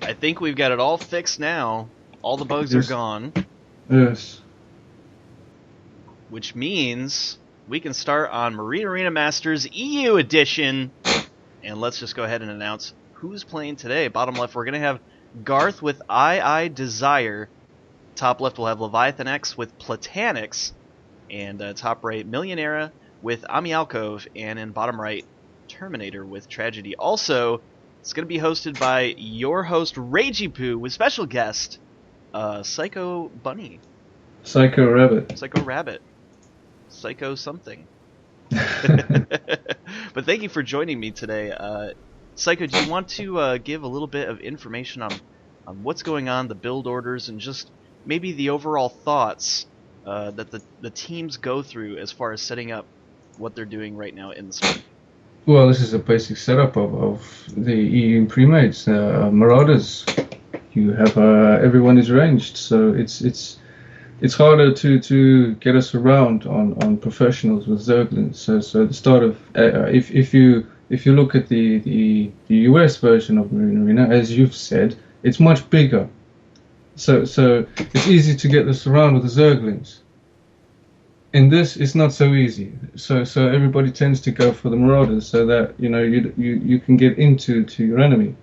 I think we've got it all fixed now. All the bugs are gone. Yes. Which means we can start on Marine Arena Masters EU Edition. And let's just go ahead and announce who's playing today. Bottom left, we're going to have Garth with iiiDesire. Top left, we'll have Leviathanx with Platanix. And top right, MILIONERA with Amihalkov. And in bottom right, Terminator with Tragedy. Also, it's going to be hosted by your host, Ragey with special guest, Psycho Bunny. Psycho Rabbit. Psycho Rabbit. Psycho something. But thank you for joining me today. Psycho, do you want to give a little bit of information on what's going on, the build orders, and just maybe the overall thoughts that the teams go through as far as setting up what they're doing right now in the sport? Well, this is a basic setup of the EU pre-mates, Marauders. You have everyone is ranged, so it's harder to get us around on professionals with Zerglings. So the start of if you look at the US version of Marine Arena, as you've said, it's much bigger. So it's easy to get us around with the Zerglings. In this, it's not so easy. So everybody tends to go for the Marauders, so that you can get into your enemy,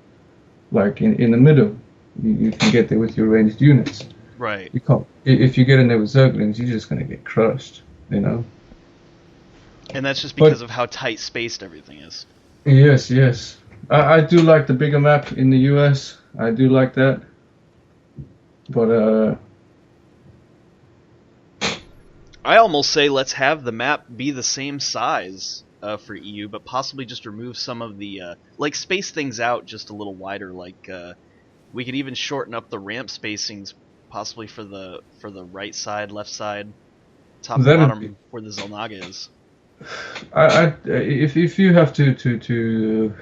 like in the middle. You can get there with your ranged units. Right. You can't. If you get in there with Zerglings, you're just going to get crushed, And that's just because of how tight spaced everything is. Yes. I do like the bigger map in the US. I do like that. But I almost say let's have the map be the same size for EU, but possibly just remove some of the space things out just a little wider. We could even shorten up the ramp spacings, possibly for the right side, left side, top and bottom, where the Zelnaga is. If you have to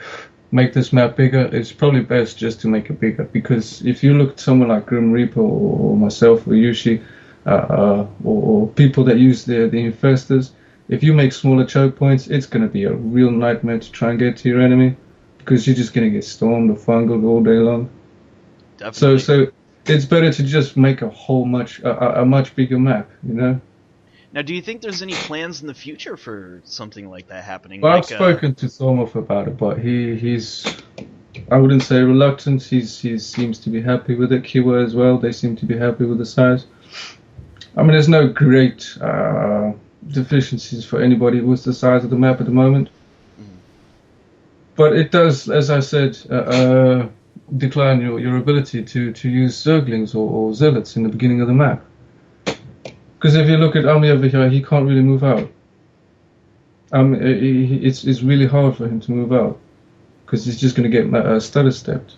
make this map bigger, it's probably best just to make it bigger, because if you look at someone like Grim Reaper or myself or Yushi, or people that use the infestors, if you make smaller choke points, it's going to be a real nightmare to try and get to your enemy, because you're just going to get stormed or fungled all day long. Definitely. So it's better to just make a much bigger map, Now, do you think there's any plans in the future for something like that happening? Well, I've spoken to Thormov about it, but he's, I wouldn't say reluctant. He seems to be happy with it. Kiwa as well, they seem to be happy with the size. I mean, there's no great deficiencies for anybody with the size of the map at the moment. But it does, as I said, decline your ability to use Zerglings or Zealots in the beginning of the map. Because if you look at Ami over here, he can't really move out. It's really hard for him to move out, because he's just going to get stutter stepped.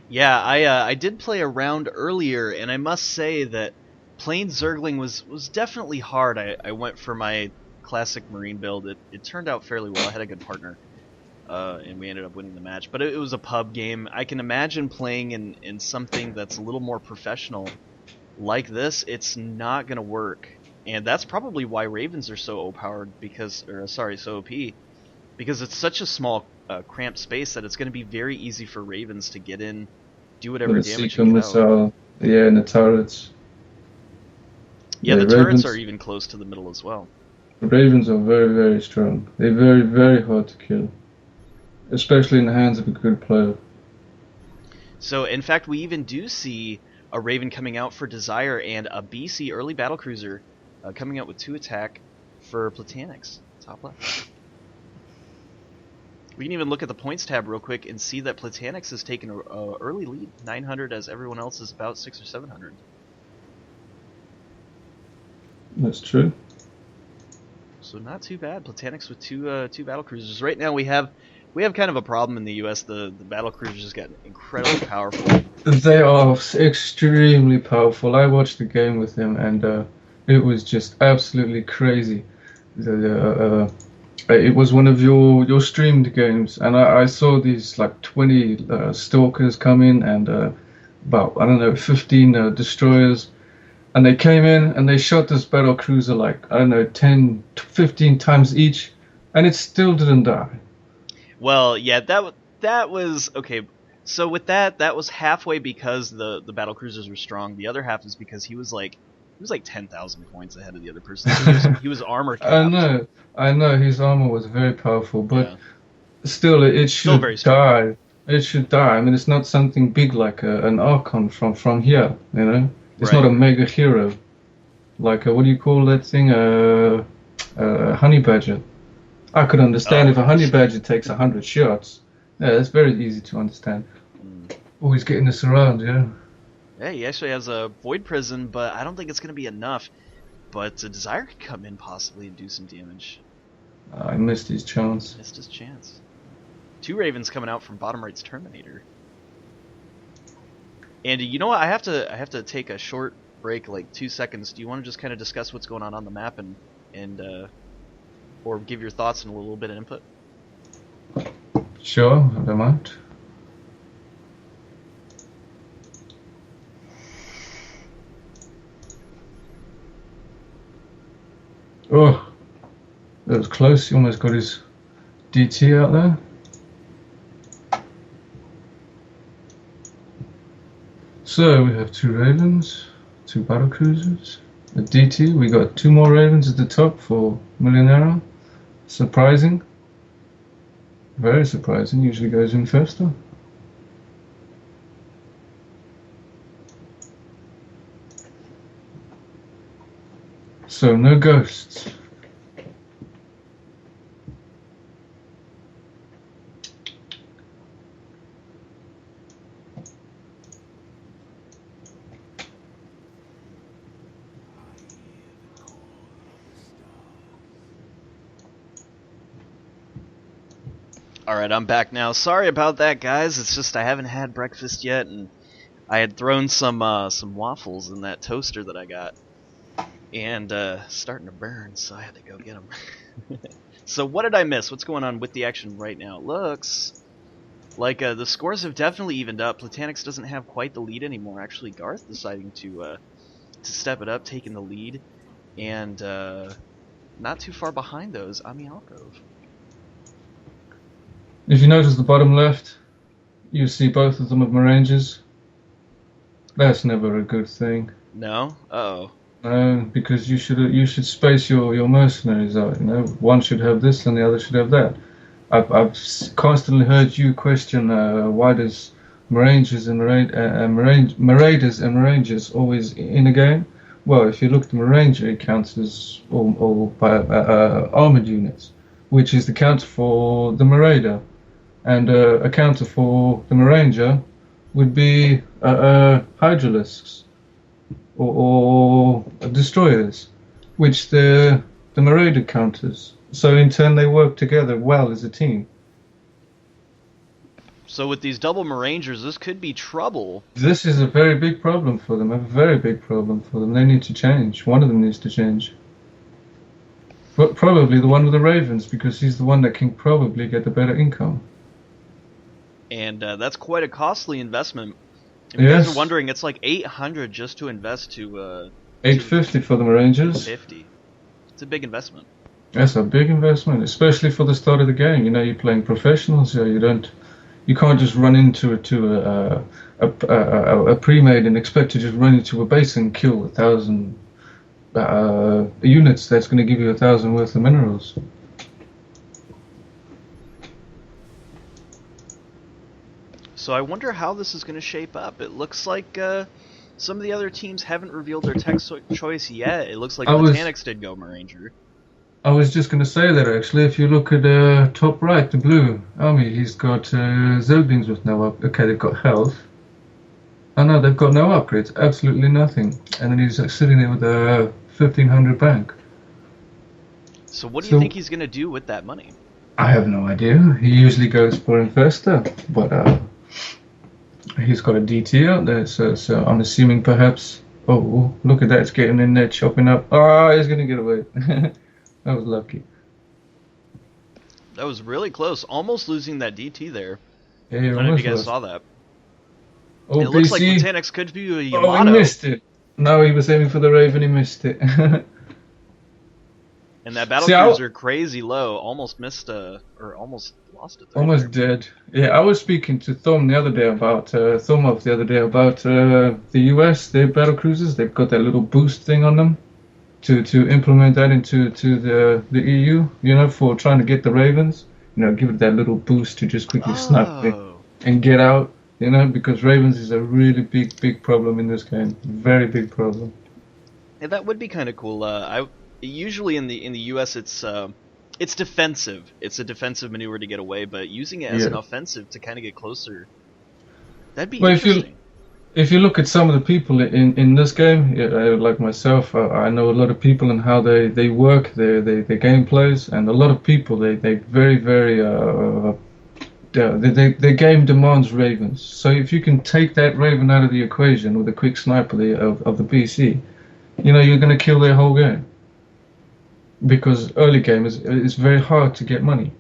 Yeah, I did play a round earlier, and I must say that playing Zergling was definitely hard. I went for my classic Marine build. It turned out fairly well. I had a good partner, and we ended up winning the match. But it was a pub game. I can imagine playing in something that's a little more professional like this. It's not going to work. And that's probably why Ravens are so overpowered, so OP, because it's such a small cramped space that it's going to be very easy for Ravens to get in, do whatever damage and get out. Yeah, and the turrets. Yeah, the turrets are even close to the middle as well. The Ravens are very, very strong. They're very, very hard to kill, especially in the hands of a good player. So, in fact, we even do see a Raven coming out for Desire and a BC early battlecruiser coming out with 2 attack for Platanix, top left. We can even look at the points tab real quick and see that Platanix has taken an early lead, 900, as everyone else is about 600 or 700. That's true. So not too bad. Platanix with two battlecruisers. Right now we have kind of a problem in the U.S. The battlecruisers just got incredibly powerful. They are extremely powerful. I watched the game with him, and it was just absolutely crazy. It was one of your streamed games, and I saw these like 20 stalkers come in, and about 15 destroyers, and they came in and they shot this battle cruiser like 10, 15 times each, and it still didn't die. Well, yeah, that was okay. So with that was halfway because the battle cruisers were strong. The other half is because he was like 10,000 points ahead of the other person. So he was armor capped. I know his armor was very powerful, but Yeah. still, it Still should very strong. die. It should die. I mean, it's not something big like an Archon from here, you know? It's not a mega hero. Like, what do you call that thing? Honey Badger. I could understand if a Honey Badger takes 100 shots. Yeah, that's very easy to understand. Always getting this around, yeah. Yeah, he actually has a Void Prison, but I don't think it's going to be enough. But Desire could come in possibly and do some damage. I missed his chance. Missed his chance. 2 Ravens coming out from bottom right's Terminator. And you know what? I have to take a short break, like 2 seconds. Do you want to just kind of discuss what's going on the map and or give your thoughts and a little bit of input? Sure, I don't mind. Oh, that was close. He almost got his DT out there. So we have 2 Ravens, 2 battlecruisers, a DT. We got 2 more Ravens at the top for MILIONERA. Surprising. Very surprising. Usually goes in faster. So no ghosts. Alright, I'm back now. Sorry about that, guys. It's just I haven't had breakfast yet, and I had thrown some waffles in that toaster that I got. And starting to burn, so I had to go get them. So what did I miss? What's going on with the action right now? It looks like the scores have definitely evened up. Platanix doesn't have quite the lead anymore. Actually, Garth deciding to step it up, taking the lead. And not too far behind those, Amihalkov. If you notice the bottom left, you see both of them have Marangers. That's never a good thing. No? Uh-oh. Because you should space your mercenaries out. You know, one should have this and the other should have that. I've constantly heard you question why does Marauders and Marangers always in a game. Well, if you look at the Maranger, it counts as all armored units, which is the counter for the Marauder, and a counter for the Maranger would be Hydralisks. Or destroyers, which the Marauder counters. So in turn they work together well as a team. So with these double Marangers, this could be trouble. This is a very big problem for them, a very big problem for them. They need to change. One of them needs to change. But probably the one with the Ravens, because he's the one that can probably get the better income. And that's quite a costly investment. If you guys are wondering, it's like 800 just to invest to 850 for the Rangers. 50. It's a big investment. That's a big investment, especially for the start of the game. You know, you're playing professionals, so you can't just run into a pre-made and expect to just run into a base and kill 1,000 units. That's going to give you 1,000 worth of minerals. So I wonder how this is going to shape up. It looks like some of the other teams haven't revealed their tech choice yet. It looks like Platanix did go Maranger. I was just going to say that, actually. If you look at top right, the blue army, he's got Zerglings with no up. Okay, they've got health. Oh no, they've got no upgrades. Absolutely nothing. And then he's sitting there with a 1,500 bank. So what do you think he's going to do with that money? I have no idea. He usually goes for Infesta, but he's got a DT out there, so I'm assuming perhaps... Oh, look at that, it's getting in there, chopping up. Oh, he's going to get away. That was lucky. That was really close. Almost losing that DT there. Yeah, I don't know if you guys saw that. Oh, it looks like Platanix could be a Yamato. Oh, he missed it. No, he was aiming for the Raven, he missed it. And that battlecruiser crazy low, almost missed or almost Lost it there. Almost dead. Yeah, I was speaking to Thom the other day about the US, their battle cruisers. They've got that little boost thing on them to implement that into the EU. You know, for trying to get the Ravens. You know, give it that little boost to just quickly snipe it and get out. You know, because Ravens is a really big problem in this game. Very big problem. Yeah, that would be kind of cool. Usually in the US it's defensive. It's a defensive maneuver to get away, but using it as an offensive to kind of get closer, that'd be interesting. If you look at some of the people in this game, like myself, I know a lot of people and how they work, their gameplays, and a lot of people they their game demands Ravens. So if you can take that Raven out of the equation with a quick sniper of the PC, you know you're going to kill their whole game. Because early game is very hard to get money.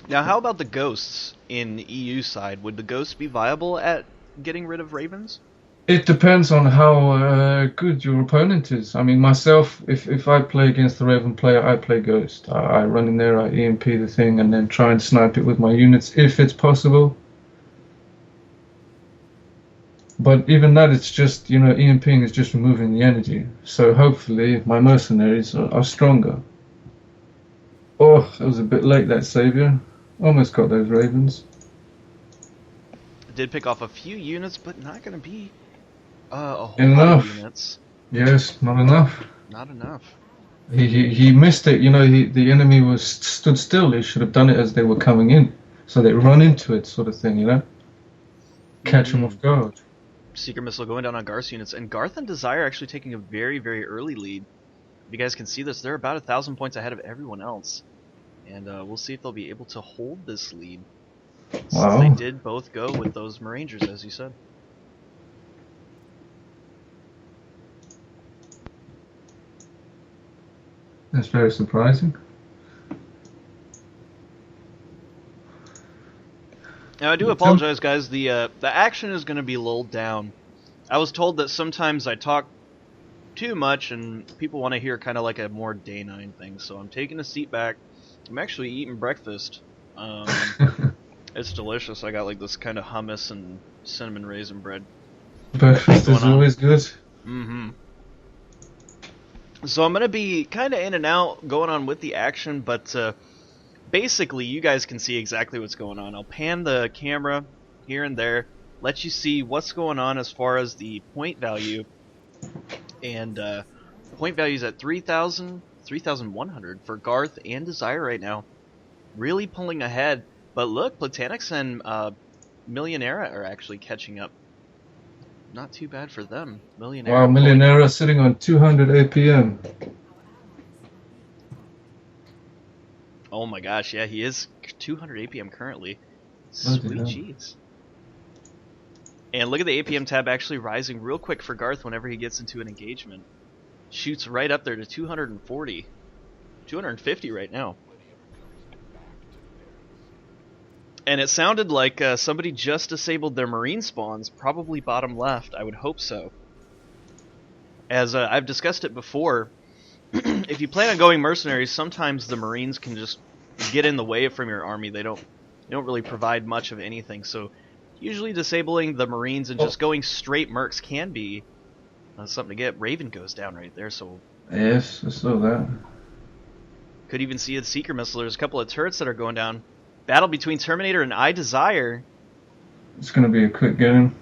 Now, how about the ghosts in EU side? Would the ghosts be viable at getting rid of Ravens? It depends on how good your opponent is. I mean, myself, if I play against the Raven player, I play Ghost. I run in there, I EMP the thing, and then try and snipe it with my units if it's possible. But even that, it's just, you know, EMPing is just removing the energy. So hopefully my mercenaries are stronger. Oh, that was a bit late, that Savior. Almost got those Ravens. Did pick off a few units, but not going to be a whole enough. lot of units. Yes, not enough. Not enough. He missed it. You know, the enemy stood still. He should have done it as they were coming in. So they run into it, sort of thing, you know? Catch them off guard. Seeker Missile going down on Garth's units, and Garth and Desire actually taking a very early lead. If you guys can see this, they're about 1,000 points ahead of everyone else. And we'll see if they'll be able to hold this lead. Wow. Since they did both go with those Marangers, as you said. That's very surprising. Now, I do apologize, guys. The action is going to be lulled down. I was told that sometimes I talk too much, and people want to hear kind of like a more day 9 thing. So I'm taking a seat back. I'm actually eating breakfast. It's delicious. I got like this kind of hummus and cinnamon raisin bread. Breakfast is always good. Mm-hmm. So I'm going to be kind of in and out going on with the action, but basically you guys can see exactly what's going on. I'll pan the camera here and there, let you see what's going on as far as the point value. And point value is at 3,100 for Garth and Desire right now. Really pulling ahead. But look, Platanix and MILIONERA are actually catching up. Not too bad for them. MILIONERA. Wow, MILIONERA sitting on 200 APM. Oh my gosh, yeah, he is 200 APM currently. Sweet jeez. And look at the APM tab actually rising real quick for Garth whenever he gets into an engagement. Shoots right up there to 240. 250 right now. And it sounded like somebody just disabled their marine spawns, probably bottom left. I would hope so. As I've discussed it before, if you plan on going mercenaries, sometimes the marines can just get in the way from your army. They don't really provide much of anything. So usually disabling the marines and just going straight mercs can be something to get. Raven goes down right there, so yes, I saw that. Could even see a Seeker Missile. There's a couple of turrets that are going down. Battle between Terminator and iiDesire. It's going to be a quick game.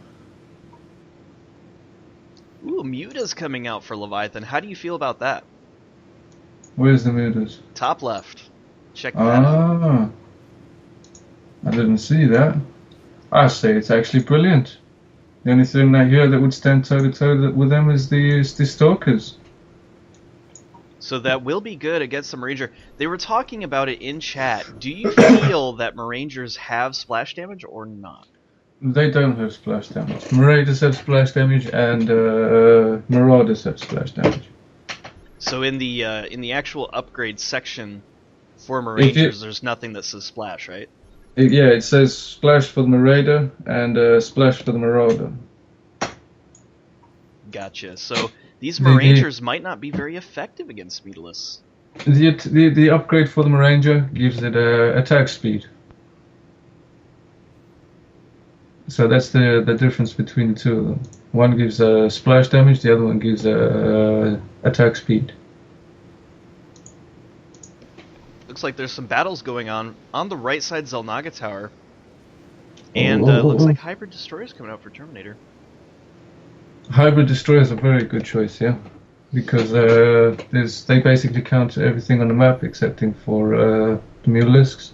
Ooh, Muta's coming out for Leviathan. How do you feel about that? Where's the Mutas? Top left. Check that out. I didn't see that. I say it's actually brilliant. The only thing I hear that would stand toe-to-toe with them is the Stalkers. So that will be good against the Maranger. They were talking about it in chat. Do you feel that Marangers have splash damage or not? They don't have splash damage. Marauders have splash damage, and Marauders have splash damage. So in the actual upgrade section for Marangers, there's nothing that says splash, right? Yeah, it says splash for the Marauder and splash for the Marauder. Gotcha. So these Marangers might not be very effective against Meatless. The upgrade for the Ranger gives it attack speed. So that's the difference between the two of them. One gives splash damage, the other one gives attack speed. Looks like there's some battles going on the right side Zelnaga Tower. And looks like Hybrid Destroyer's coming out for Terminator. Hybrid Destroyer is a very good choice, yeah. Because they basically counter everything on the map excepting for the Mulisks.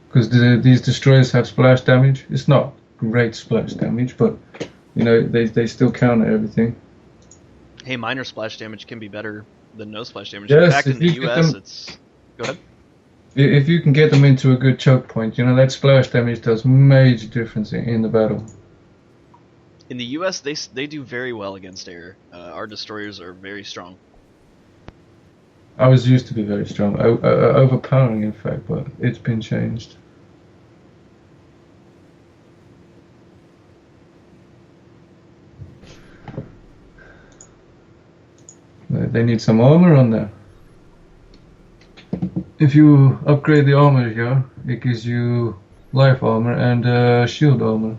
Because these destroyers have splash damage. It's not great splash damage, but you know they still counter everything. Hey, minor splash damage can be better than no splash damage. Yes, in fact, in the US, it's... Go ahead. If you can get them into a good choke point, you know that splash damage does major difference in the battle. In the US, they do very well against air. Our destroyers are very strong. Ours used to be very strong, overpowering in fact, but it's been changed. They need some armor on there. If you upgrade the armor here, it gives you life armor and shield armor.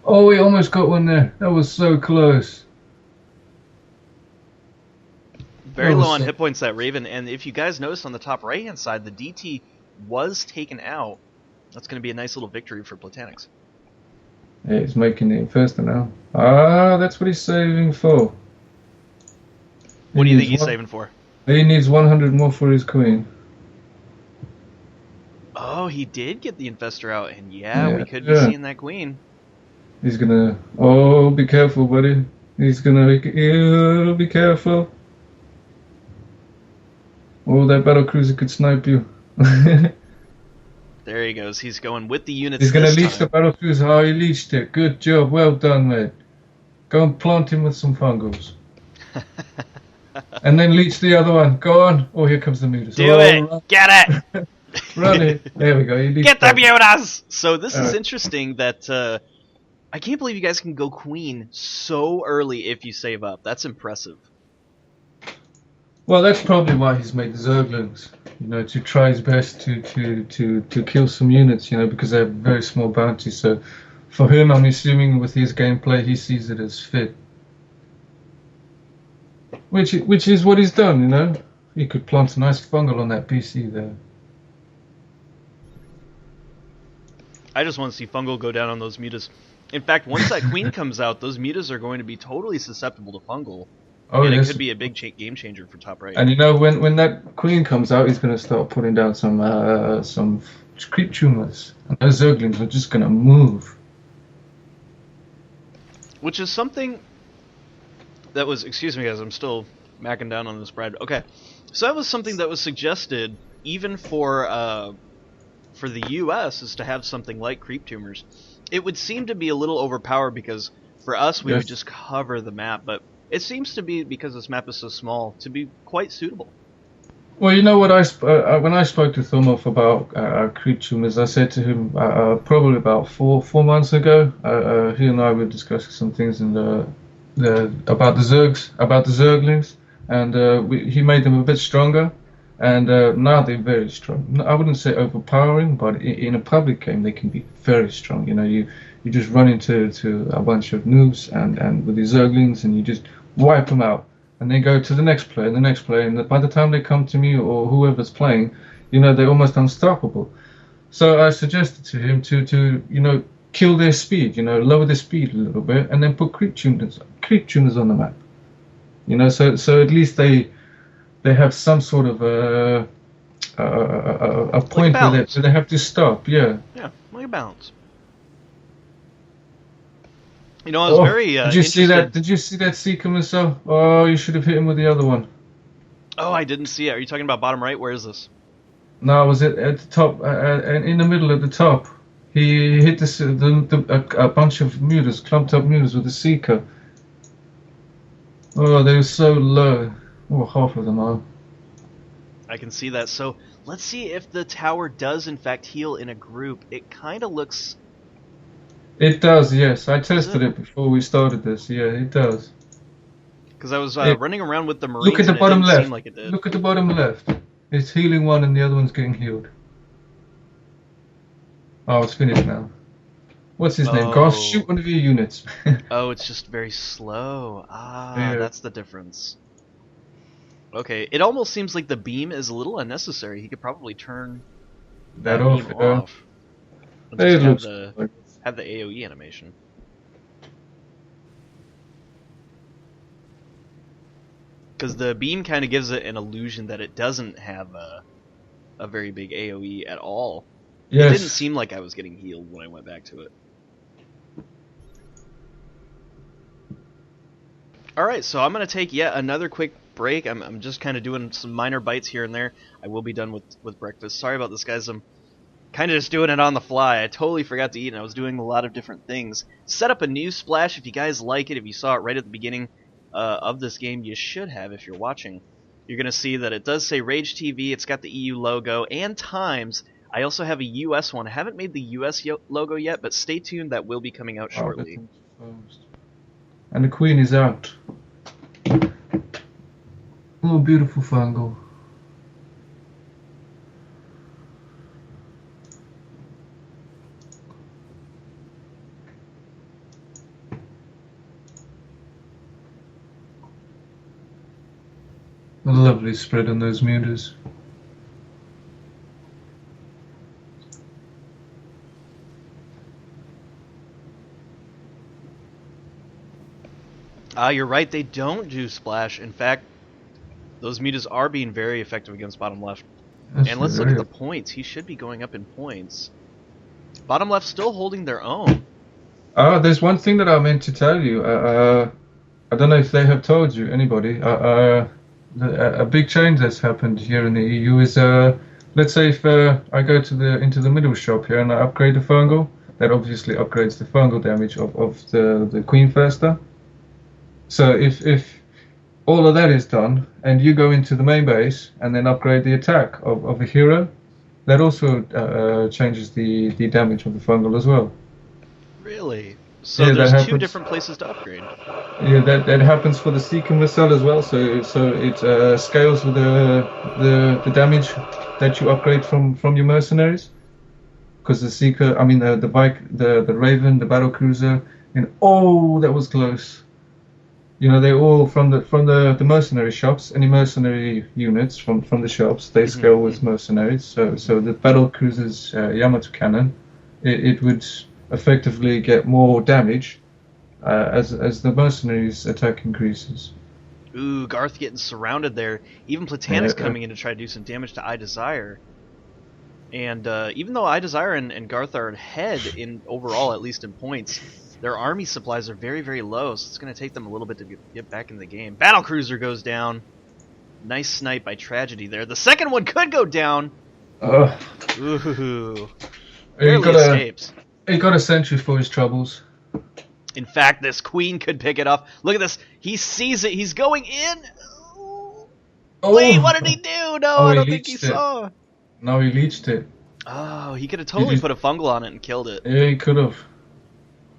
Oh, we almost got one there. That was so close. Very low on hit points, that Raven. And if you guys notice on the top right-hand side, the DT was taken out. That's going to be a nice little victory for Platanix. Yeah, he's making it faster now. Ah, that's what he's saving for. What do you think he's saving for? He needs 100 more for his queen. Oh, he did get the Infestor out, and yeah, we could be seeing that queen. He's gonna... Oh, be careful, buddy. He's gonna... be careful. Oh, that battlecruiser could snipe you. There he goes. He's going with the units. He's gonna leech the battlecruiser. Oh, he leeched it. Good job. Well done, mate. Go and plant him with some fungals. And then leech the other one. Go on. Oh, here comes the mutas. Do it. Run. Get it. Run it. There we go. Get the mutas. So this is interesting that I can't believe you guys can go queen so early if you save up. That's impressive. Well, that's probably why he's made the Zerglings. You know, to try his best to kill some units. You know, because they have very small bounties. So for him, I'm assuming with his gameplay, he sees it as fit. Which is what he's done, you know. He could plant a nice fungal on that PC there. I just want to see fungal go down on those mutas. In fact, once that queen comes out, those mutas are going to be totally susceptible to fungal. Oh, and yes. It could be a big game changer for top right. And you know, when that queen comes out, he's going to start putting down some creep tumors. And those Zerglings are just going to move. Which is something... That was, excuse me guys, I'm still macking down on this bread. Okay, so that was something that was suggested even for the U.S. is to have something like creep tumors. It would seem to be a little overpowered because for us we would just cover the map, but it seems to be, because this map is so small, to be quite suitable. Well, you know what, when I spoke to Thomov about creep tumors, I said to him probably about four months ago. He and I were discussing some things in about the Zerglings, and he made them a bit stronger, and now they're very strong. I wouldn't say overpowering, but in a public game they can be very strong. You know, you just run into a bunch of noobs and with the Zerglings, and you just wipe them out, and then go to the next player and the next player, and by the time they come to me or whoever's playing, you know, they're almost unstoppable. So I suggested to him to you know, kill their speed, you know, lower their speed a little bit, and then put creep tuners on the map. You know, so at least they have some sort of a point where they have to stop. Yeah. Yeah, like a balance. You know, I was very did you see that? Did you see that Seeker missile? Oh, you should have hit him with the other one. Oh, I didn't see it. Are you talking about bottom right? Where is this? No, it was at the top, and in the middle at the top. He hit a bunch of mutas, clumped up mutas with the Seeker. Oh, they were so low. Oh, half of them are. I can see that. So let's see if the tower does in fact heal in a group. It kind of looks... It does, yes. I tested it before we started this. Yeah, it does. Because I was running around with the Marines. Look at the bottom left. Like it did. Look at the bottom left. It's healing one and the other one's getting healed. Oh, it's finished now. What's his name? Garth, shoot one of your units. Oh, it's just very slow. Ah, Yeah. that's the difference. Okay, it almost seems like the beam is a little unnecessary. He could probably turn that off. beam off. And It just looks have the AoE animation. Because the beam kind of gives it an illusion that it doesn't have a very big AoE at all. Yes. It didn't seem like I was getting healed when I went back to it. Alright, so I'm going to take yet another quick break. I'm just kind of doing some minor bites here and there. I will be done with breakfast. Sorry about this, guys. I'm kind of just doing it on the fly. I totally forgot to eat, and I was doing a lot of different things. Set up a new splash if you guys like it. If you saw it right at the beginning of this game, you should have if you're watching. You're going to see that it does say Rage TV. It's got the EU logo and times. I also have a US one. I haven't made the US logo yet, but stay tuned. That will be coming out shortly. And the queen is out. Oh, beautiful fungal. A lovely spread on those mutas. You're right, they don't do splash. In fact, those mutas are being very effective against bottom left. And let's look at the points. He should be going up in points. Bottom left still holding their own. There's one thing that I meant to tell you. I don't know if they have told you, anybody. A big change that's happened here in the EU is, let's say if I go to into the middle shop here and I upgrade the fungal, that obviously upgrades the fungal damage of the queen faster. So if all of that is done, and you go into the main base and then upgrade the attack of a hero, that also changes the damage of the fungal as well. Really? So yeah, there's two different places to upgrade. Yeah, that happens for the Seeker missile as well. So it scales with the damage that you upgrade from your mercenaries. Because the Seeker, I mean the bike, the Raven, the battle cruiser, and oh, that was close. You know, they're all from the mercenary shops. Any mercenary units from the shops, they scale with mercenaries. So the battle cruiser's Yamato cannon, it would effectively get more damage as the mercenaries' attack increases. Ooh, Garth getting surrounded there. Even Platanix coming in to try to do some damage to iiDesire. And even though iiDesire and Garth are ahead in overall, at least in points, their army supplies are very, very low, so it's going to take them a little bit to get back in the game. Battlecruiser goes down. Nice snipe by Tragedy there. The second one could go down. Ooh. Barely escapes. He got a sentry for his troubles. In fact, this queen could pick it off. Look at this. He sees it. He's going in. Oh. Wait, what did he do? No, I don't think he saw. No, he leeched it. Oh, he could have totally put a fungal on it and killed it. Yeah, he could have.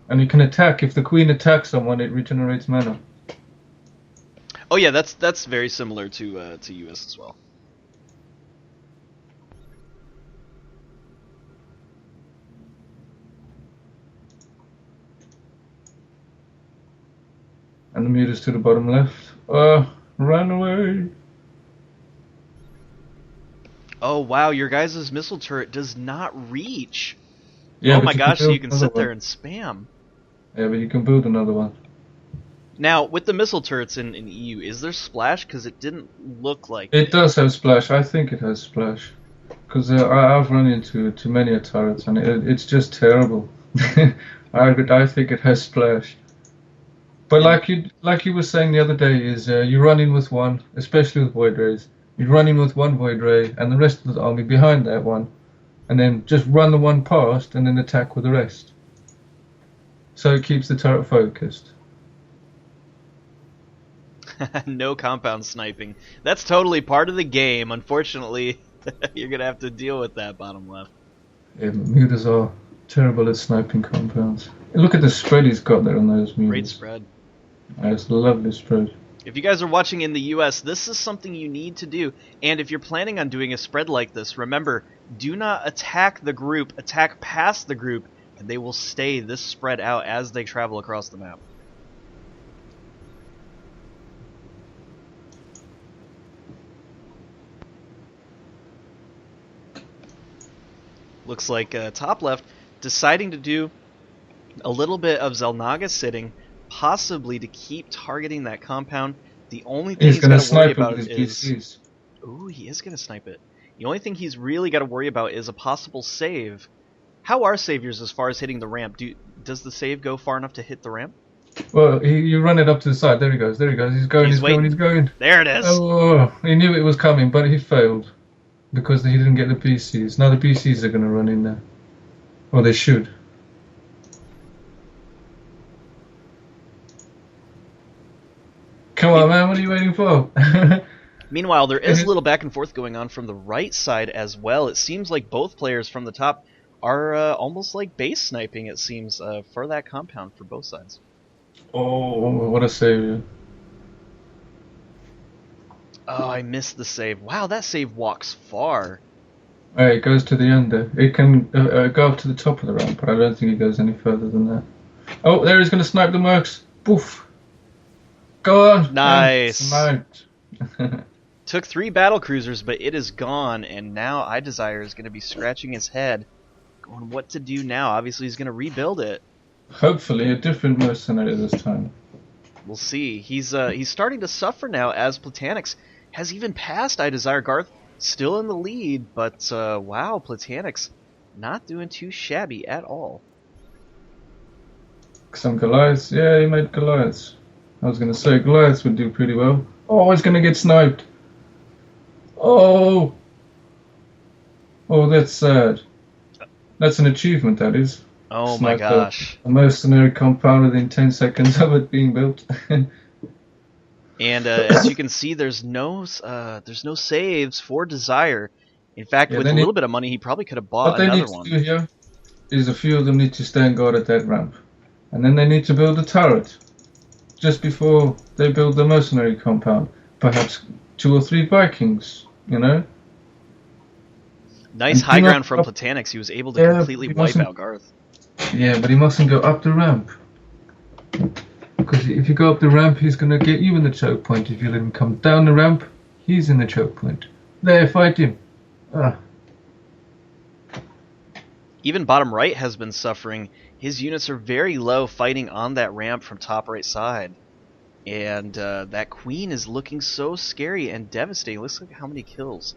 And you can attack. If the queen attacks someone, it regenerates mana. Oh yeah, that's very similar to US as well. And the mutas to the bottom left. Run away. Oh wow, your guys' missile turret does not reach. Yeah, oh my gosh, so you can sit there and spam. Yeah, but you can build another one. Now, with the missile turrets in EU, is there splash? Because it didn't look like it. It does have splash. I think it has splash. Because I've run into many turrets and it's just terrible. I think it has splash. But like you were saying the other day, is you run in with one, especially with Void Rays. You run in with one Void Ray and the rest of the army behind that one, and then just run the one past and then attack with the rest. So it keeps the turret focused. No compound sniping. That's totally part of the game. Unfortunately, you're going to have to deal with that bottom left. Yeah, mutas are terrible at sniping compounds. Look at the spread he's got there on those mutas. Great spread. It's a lovely spread. If you guys are watching in the US, this is something you need to do. And if you're planning on doing a spread like this, remember, do not attack the group, attack past the group, and they will stay this spread out as they travel across the map. Looks like top left deciding to do a little bit of Zelnaga sitting, possibly to keep targeting that compound. The only thing he's got to worry about is... Ooh, he is going to snipe it. The only thing he's really got to worry about is a possible save. How are saviors as far as hitting the ramp? Does the save go far enough to hit the ramp? Well, you run it up to the side. There he goes. There he goes. He's going. He's going. There it is. Oh, he knew it was coming, but he failed because he didn't get the PCs. Now the PCs are going to run in there. Well, they should. Come on, man. What are you waiting for? Meanwhile, there is a little back and forth going on from the right side as well. It seems like both players from the top are almost like base sniping, it seems, for that compound for both sides. Oh, what a save. Oh, I missed the save. Wow, that save walks far. Right, it goes to the end there. It can go up to the top of the ramp, but I don't think it goes any further than that. Oh, there he's going to snipe the mercs. Poof. Go on. Nice. Sniped. Took 3 battle cruisers, but it is gone, and now iiDesire is going to be scratching his head, going what to do now. Obviously, he's going to rebuild it. Hopefully, a different mercenary this time. We'll see. He's starting to suffer now, as Platanix has even passed iiDesire. Garth still in the lead, but wow, Platanix not doing too shabby at all. Some Goliaths. Yeah, he made Goliaths. I was going to say Goliaths would do pretty well. Oh, he's going to get sniped. Oh, that's sad. That's an achievement, that is. Oh my gosh. A mercenary compound within 10 seconds of it being built. And as you can see, there's no saves for Desire. In fact, with a little bit of money, he probably could have bought another one. What they need to do here is a few of them need to stand guard at that ramp. And then they need to build a turret just before they build the mercenary compound. Perhaps 2 or 3 Vikings, you know? Nice high ground from Platanix. He was able to completely wipe out Garth. Yeah, but he mustn't go up the ramp. Because if you go up the ramp, he's going to get you in the choke point. If you let him come down the ramp, he's in the choke point. There, fight him. Even bottom right has been suffering. His units are very low fighting on that ramp from top right side. And that queen is looking so scary and devastating. Let's look at how many kills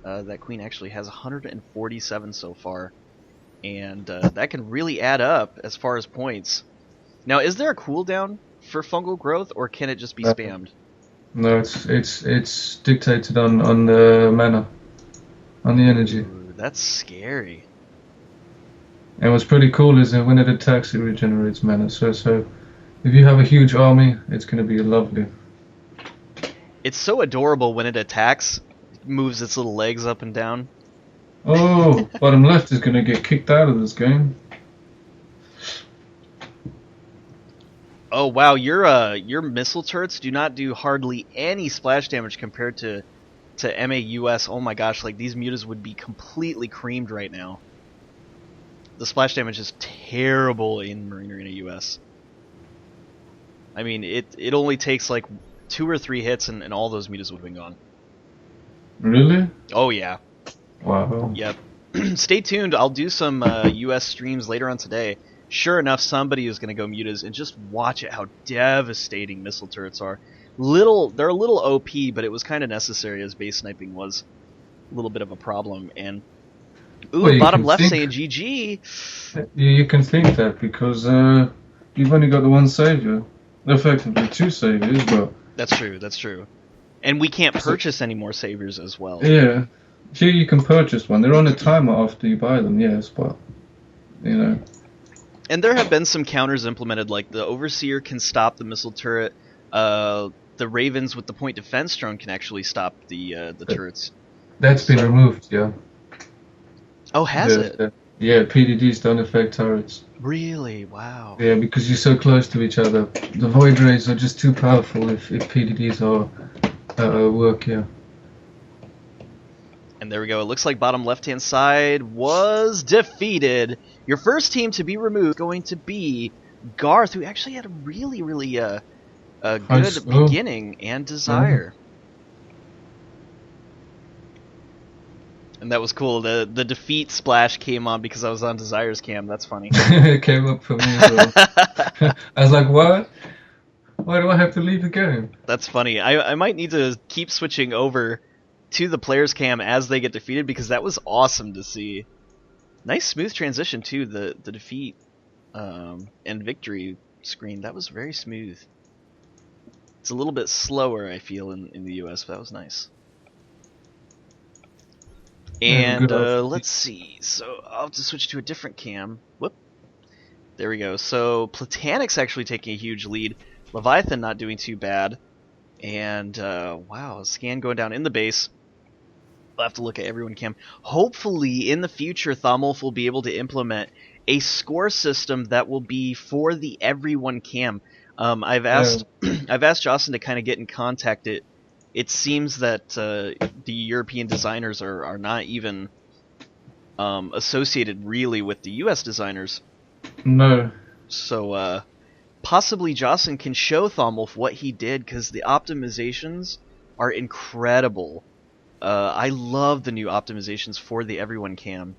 that queen actually has. 147 so far. And that can really add up as far as points. Now, is there a cooldown for fungal growth, or can it just be spammed? No, it's dictated on the mana, on the energy. Ooh, that's scary. And what's pretty cool is that when it attacks, it regenerates mana. So if you have a huge army, it's going to be lovely. It's so adorable when it attacks. It moves its little legs up and down. Oh, bottom left is going to get kicked out of this game. Oh wow, your missile turrets do not do hardly any splash damage compared to MAUS. Oh my gosh, like these mutas would be completely creamed right now. The splash damage is terrible in Marine Arena US. I mean, it only takes like 2 or 3 hits and all those mutas would have been gone. Really? Oh yeah. Wow. Yep. Stay tuned. I'll do some US streams later on today. Sure enough, somebody is going to go mutas, and just watch it how devastating missile turrets are. They're a little OP, but it was kind of necessary as base sniping was a little bit of a problem. And ooh, bottom left saying GG. You can think that because you've only got the one savior, effectively 2 saviors, but that's true. That's true. And we can't purchase any more saviors as well. Yeah, here you can purchase one. They're on a timer after you buy them. Yes, but you know. And there have been some counters implemented, like the Overseer can stop the missile turret. The Ravens with the point defense drone can actually stop the turrets. That's been removed, yeah. Oh, has it? Yeah, PDDs don't affect turrets. Really? Wow. Yeah, because you're so close to each other. The void rays are just too powerful if PDDs are work. Yeah. And there we go. It looks like bottom left-hand side was defeated. Your first team to be removed is going to be Garth, who actually had a really, really a good beginning, and Desire. And that was cool. The defeat splash came on because I was on Desire's cam. That's funny. It came up for me as well. I was like, what? Why do I have to leave the game? That's funny. I might need to keep switching over to the player's cam as they get defeated, because that was awesome to see. Nice smooth transition too. The defeat and victory screen, that was very smooth. It's a little bit slower, I feel, in the US, but that was nice. And let's see. So I'll have to switch to a different cam. Whoop. There we go. So Platanix actually taking a huge lead. Leviathan not doing too bad. And wow, scan going down in the base. We'll have to look at everyone cam. Hopefully in the future Thomolf will be able to implement a score system that will be for the everyone cam. I've asked I've asked Jocelyn to kind of get in contact. It seems that the European designers are not even associated really with the US designers. No. So possibly Jocelyn can show Thomolf what he did, because the optimizations are incredible. I love the new optimizations for the everyone cam.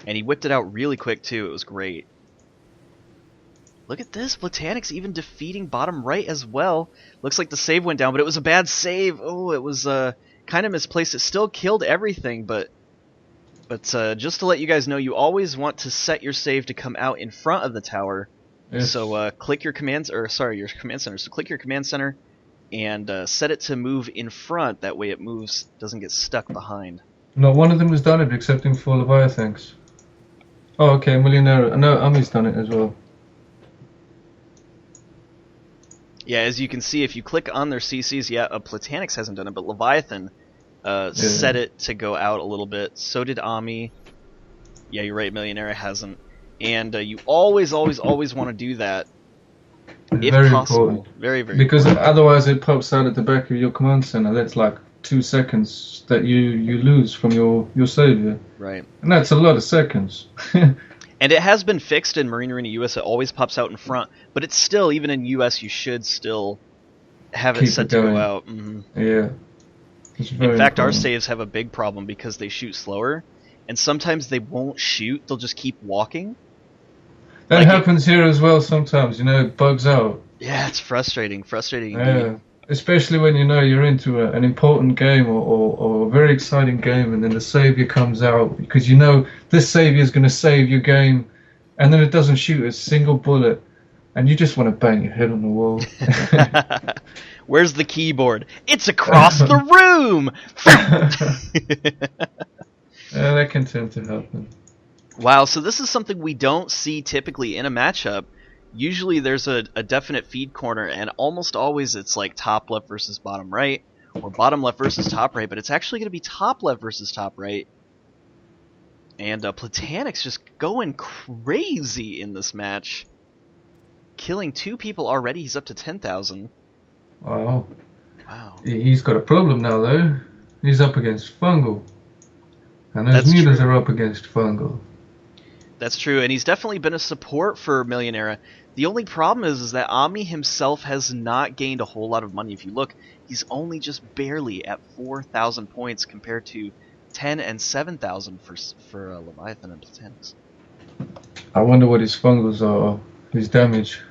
And he whipped it out really quick too. It was great. Look at this, Platanix even defeating bottom right as well. Looks like the save went down, but it was a bad save. Oh, it was kind of misplaced. It still killed everything, but just to let you guys know, you always want to set your save to come out in front of the tower. Yes. So click your commands, or sorry, your command center. So click your command center and set it to move in front. That way it moves, doesn't get stuck behind. No, one of them has done it, excepting for Leviathanx. Oh, okay, MILIONERA. No, Ami's done it as well. Yeah, as you can see, if you click on their CCs, yeah, Platanix hasn't done it, but Leviathan set it to go out a little bit. So did Ami. Yeah, you're right, MILIONERA hasn't. And you always want to do that, if very possible. Important. Very, very because important. Otherwise it pops out at the back of your command center. That's like 2 seconds that you lose from your savior. Right. And that's a lot of seconds. And it has been fixed in Marine Arena US. It always pops out in front, but it's still, even in US, you should still have it set to go out. Mm-hmm. Yeah. In fact, our saves have a big problem because they shoot slower, and sometimes they won't shoot. They'll just keep walking. That happens here as well sometimes. It bugs out. Yeah, it's frustrating. Frustrating indeed. Yeah. Especially when you're into an important game or a very exciting game, and then the savior comes out, because this savior is going to save your game, and then it doesn't shoot a single bullet, and you just want to bang your head on the wall. Where's the keyboard? It's across the room! Yeah, that can tend to happen. Wow, so this is something we don't see typically in a matchup. Usually there's a definite feed corner, and almost always it's like top left versus bottom right, or bottom left versus top right, but it's actually going to be top left versus top right. And Platanix just going crazy in this match. Killing 2 people already, he's up to 10,000. Wow. Wow. He's got a problem now, though. He's up against Fungal. And those mutas are up against Fungal. That's true, and he's definitely been a support for MILIONERA. The only problem is that Ami himself has not gained a whole lot of money. If you look, he's only just barely at 4,000 points compared to 10 and 7,000 for Leviathan and Platanix. I wonder what his Fungals are, his damage.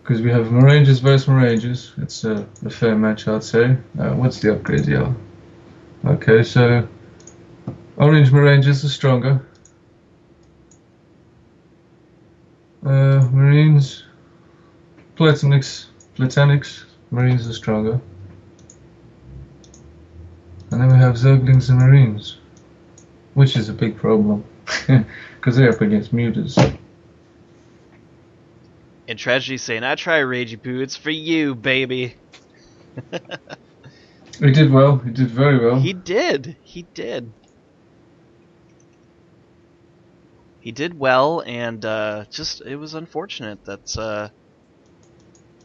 Because we have Marangers versus Marangers. It's a fair match, I'd say. What's the upgrade? Yeah. Okay, so Orange Marangers are stronger. Marines, Platanix, Marines are stronger. And then we have Zerglings and Marines, which is a big problem, because they're up against mutas. And Tragedy saying, I try Ragey Poo, it's for you, baby. He did well, he did very well. He did. He did well, and just it was unfortunate that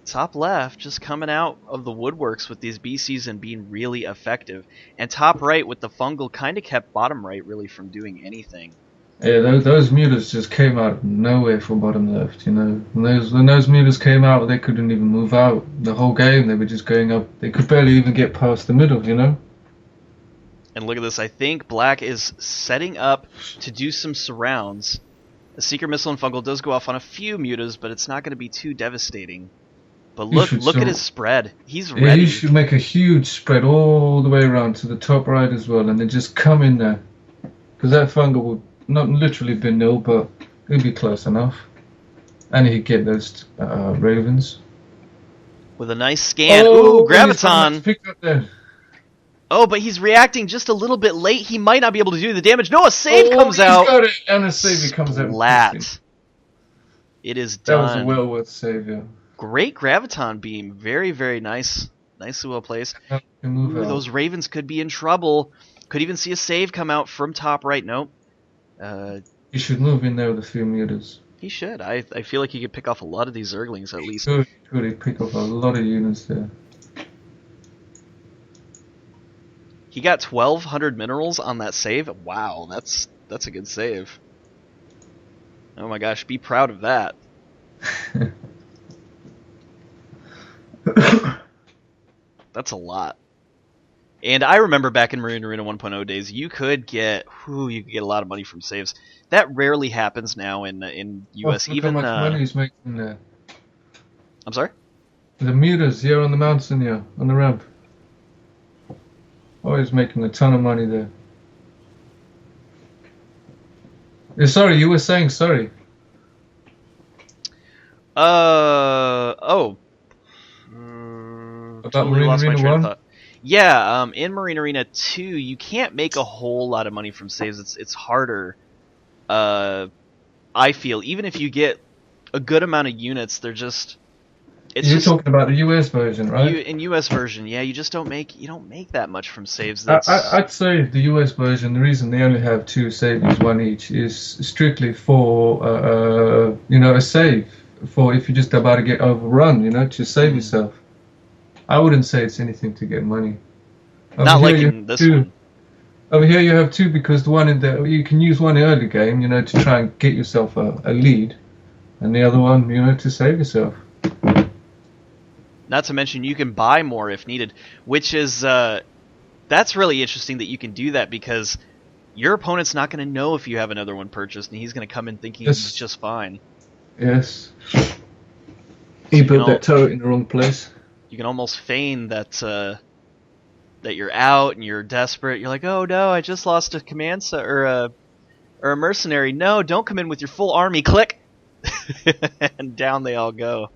top left just coming out of the woodworks with these BCs and being really effective, and top right with the fungal kind of kept bottom right really from doing anything. Yeah, those mutas just came out of nowhere from bottom left. You know, when those mutas came out, they couldn't even move out the whole game. They were just going up. They could barely even get past the middle. You know. And look at this. I think Black is setting up to do some surrounds. A Secret Missile and Fungal does go off on a few mutas, but it's not going to be too devastating. But look at his spread. He's ready. Yeah, he should make a huge spread all the way around to the top right as well, and then just come in there. Because that Fungal would not literally be nil, but it'd be close enough. And he'd get those Ravens. With a nice scan. Ooh, Graviton! Picked up there. Oh, but he's reacting just a little bit late. He might not be able to do the damage. No, a save comes out. Got it. And a save comes out. Flat. It is done. That was a well worth save, yeah. Great Graviton beam. Very, very nice. Nicely well placed. Ooh, those Ravens could be in trouble. Could even see a save come out from top right. Nope. He should move in there with a few mutas. He should. I feel like he could pick off a lot of these Zerglings at least. Could he pick off a lot of units there. He got 1,200 minerals on that save. Wow, that's a good save. Oh my gosh, be proud of that. That's a lot. And I remember back in Marine Arena 1.0 days, you could get a lot of money from saves. That rarely happens now in US. Look how much money he's making there. I'm sorry? The mutas here on the mountain here, on the ramp. Oh, he's making a ton of money there. Sorry, you were saying sorry. Oh. About Totally Marine lost my Arena train of 1? thought. Yeah, in Marine Arena 2, you can't make a whole lot of money from saves. It's harder. I feel even if you get a good amount of units, they're just. You're talking about the US version, right? In US version, yeah, you just don't make that much from saves. I'd say the US version. The reason they only have 2 saves, one each, is strictly for a save for if you're just about to get overrun, to save yourself. I wouldn't say it's anything to get money. Not like in this one. Over here you have 2 because the one you can use one early game, to try and get yourself a lead, and the other one, to save yourself. Not to mention you can buy more if needed, which is that's really interesting that you can do that because your opponent's not going to know if you have another one purchased, and he's going to come in thinking he's just fine. Yes. He built that turret in the wrong place. You can almost feign that that you're out and you're desperate. You're like, oh no, I just lost a command or a mercenary. No, don't come in with your full army. Click, and down they all go.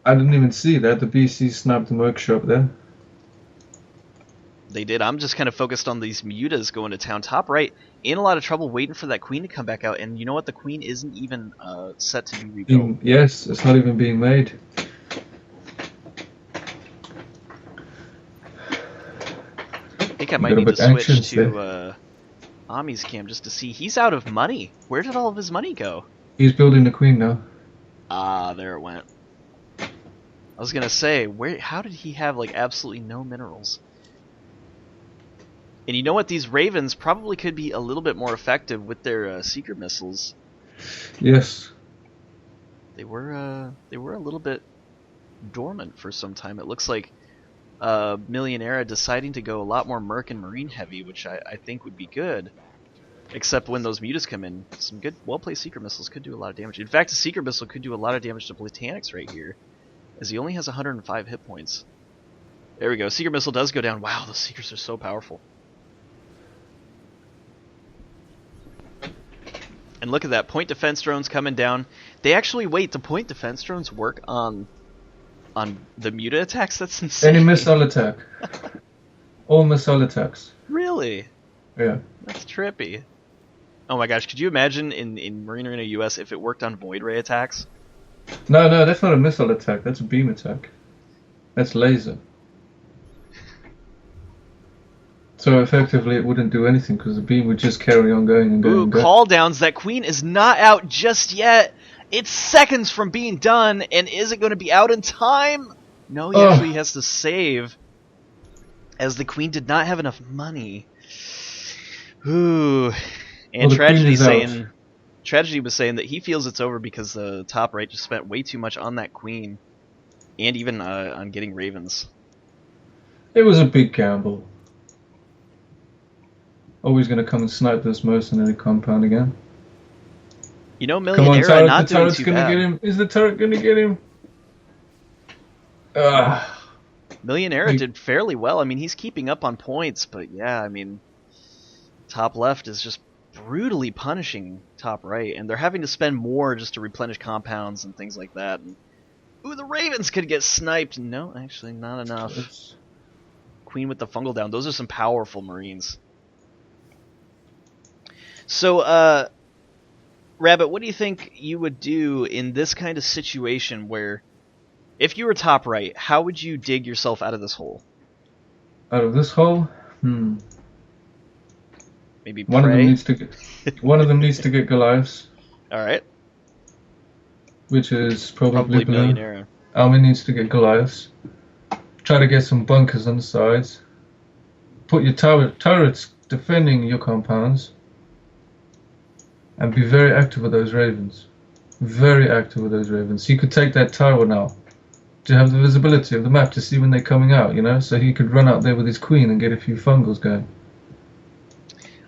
I didn't even see that. The BC snapped the workshop there. They did. I'm just kind of focused on these mutas going to town. Top right, in a lot of trouble waiting for that queen to come back out. And you know what? The queen isn't even set to be rebuilt. Yes, it's not even being made. I think I might need to switch to Ami's cam just to see. He's out of money. Where did all of his money go? He's building the queen now. Ah, there it went. I was gonna say, how did he have like absolutely no minerals? And you know what? These Ravens probably could be a little bit more effective with their secret missiles. Yes. They were a little bit dormant for some time. It looks like MILIONERA deciding to go a lot more Merc and Marine heavy, which I think would be good. Except when those mutas come in, some good, well-placed secret missiles could do a lot of damage. In fact, a secret missile could do a lot of damage to Platanix right here, as he only has 105 hit points. There we go. Secret missile does go down. Wow, those secrets are so powerful. And look at that, point defense drones coming down. They actually the point defense drones work on the muta attacks? That's insane. Any missile attack. All missile attacks. Really? Yeah. That's trippy. Oh my gosh, could you imagine in Marine Arena US if it worked on void ray attacks? No, that's not a missile attack. That's a beam attack. That's laser. So effectively it wouldn't do anything because the beam would just carry on going and going Ooh, and going. call downs. That queen is not out just yet. It's seconds from being done, and is it going to be out in time? No, he actually has to save, as the queen did not have enough money. Ooh, and Tragedy was saying that he feels it's over because the top right just spent way too much on that queen, and even on getting ravens. It was a big gamble. Always going to come and snipe this mercenary compound again. You know, Come on, Millionaire turret, not the doing turret's too gonna bad. get him. Is the turret going to get him? Millioneira did fairly well. I mean, he's keeping up on points, but yeah, I mean, top left is just brutally punishing top right, and they're having to spend more just to replenish compounds and things like that. And, ooh, the ravens could get sniped. No, actually, not enough. Queen with the fungal down. Those are some powerful marines. So, Rabbit, what do you think you would do in this kind of situation where, if you were top right, how would you dig yourself out of this hole? Out of this hole? Maybe one of them pray? needs to get Goliaths, All right. which is probably below. Millionaire. Army needs to get Goliaths. Try to get some bunkers on the sides. Put your turrets defending your compounds. And be very active with those ravens. Very active with those ravens. You could take that tower now to have the visibility of the map to see when they're coming out, you know? So he could run out there with his queen and get a few fungals going.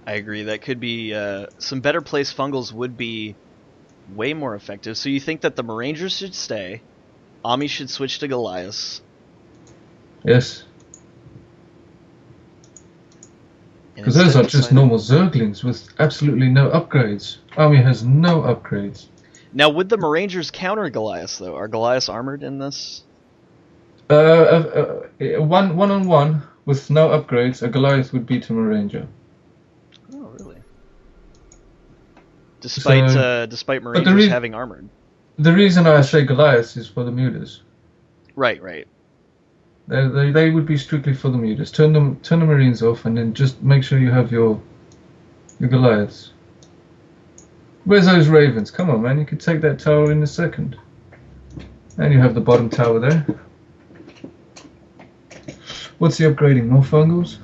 I agree. That could be some better placed fungals would be way more effective. So you think that the Marangers should stay, Ami should switch to Goliaths. Yes. Because those are just normal Zerglings with absolutely no upgrades. Army has no upgrades. Now, would the Marangers counter Goliaths, though? Are Goliaths armored in this? One-on-one with no upgrades, a Goliath would beat a Maranger. Oh, really? Despite Marangers having armored. The reason I say Goliaths is for the mutas. Right. They would be strictly for the mutas. Turn the Marines off, and then just make sure you have your Goliaths. Where's those ravens? Come on, man! You could take that tower in a second. And you have the bottom tower there. What's he upgrading? More fungals?